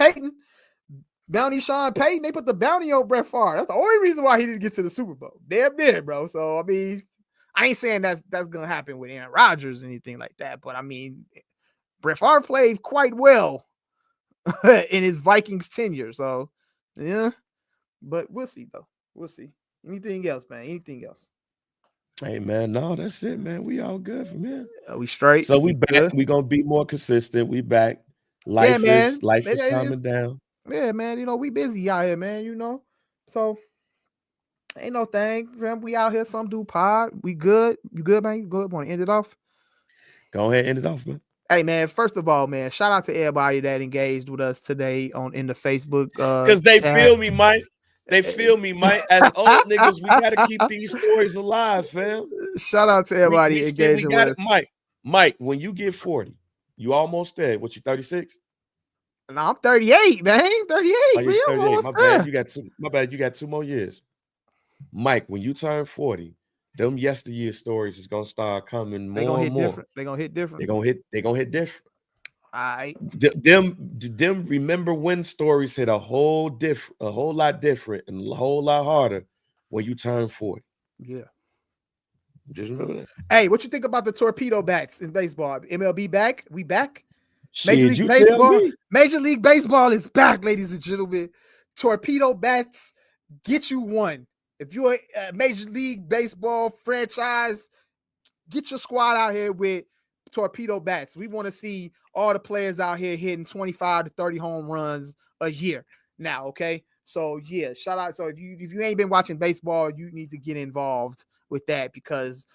Sean Payton, they put the bounty on Brett Favre. That's the only reason why he didn't get to the Super Bowl. Damn near, bro. So I mean, I ain't saying that's gonna happen with Aaron Rodgers or anything like that, but I mean, Brett Favre played quite well in his Vikings tenure. So yeah, but we'll see though. We'll see. Anything else, man? Anything else? Hey, man, no, that's it, man. We all good from here. We straight. So we back. We gonna be more consistent. We back. Life is calming down. Yeah, man. We busy out here, man. So ain't no thing. We out here. Some do pod. We good. You good, man? You good? Want to end it off? Go ahead, end it off, man. Hey, man. First of all, man, shout out to everybody that engaged with us today in the Facebook. Because they feel me, Mike. They feel me, Mike. As old niggas, we gotta keep these stories alive, fam. Shout out to everybody engaging with us. Mike, when you get 40, you almost there. What, you 36? No, I'm 38, man. 38. Oh, you're 38. My bad. You got 2 more years. Mike, when you turn 40, them yesteryear stories is gonna start coming more and more. They're gonna hit different. They're gonna hit different. All right. Them remember when stories hit a whole lot different and a whole lot harder when you turn 40. Yeah. Just remember that. Hey, what you think about the torpedo bats in baseball? MLB back? We back? Shit, Major League Baseball is back, ladies and gentlemen. Torpedo bats, get you one. If you're a Major League Baseball franchise, get your squad out here with torpedo bats. We want to see all the players out here hitting 25 to 30 home runs a year now, okay? So, yeah, shout out. So, if you ain't been watching baseball, you need to get involved with that because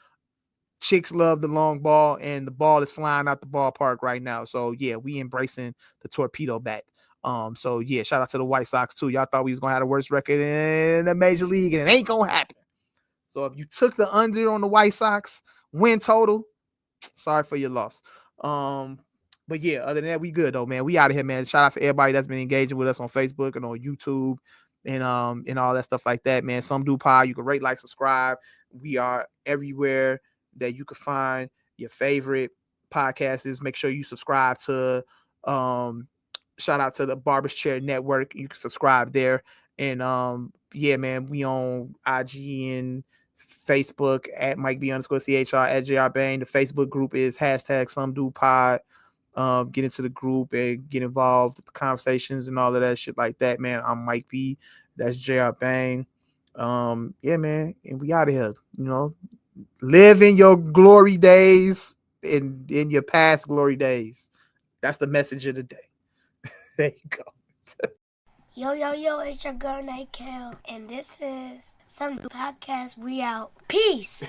chicks love the long ball and the ball is flying out the ballpark right now. So, yeah, we embracing the torpedo bat. So, yeah, shout out to the White Sox, too. Y'all thought we was going to have the worst record in the Major League, and it ain't going to happen. So, if you took the under on the White Sox win total, sorry for your loss. But yeah, other than that, we good though, man. We out of here, man. Shout out to everybody that's been engaging with us on Facebook and on YouTube and all that stuff like that, man. Some do pod. You can rate, like, subscribe. We are everywhere that you can find your favorite podcasts. Make sure you subscribe to shout out to the Barber's Chair Network. You can subscribe there. And yeah, man, we on IG and Facebook at Mike_B_CHR at JR Bain. The Facebook group is #SomeDudePod. Get into the group and get involved with the conversations and all of that shit like that, man. I'm Mike B. That's JR Bain. Yeah, man. And we out of here. Live in your glory days and in your past glory days. That's the message of the day. There you go. Yo, it's your girl Nate Kel, and this is Some Podcast. We out. Peace.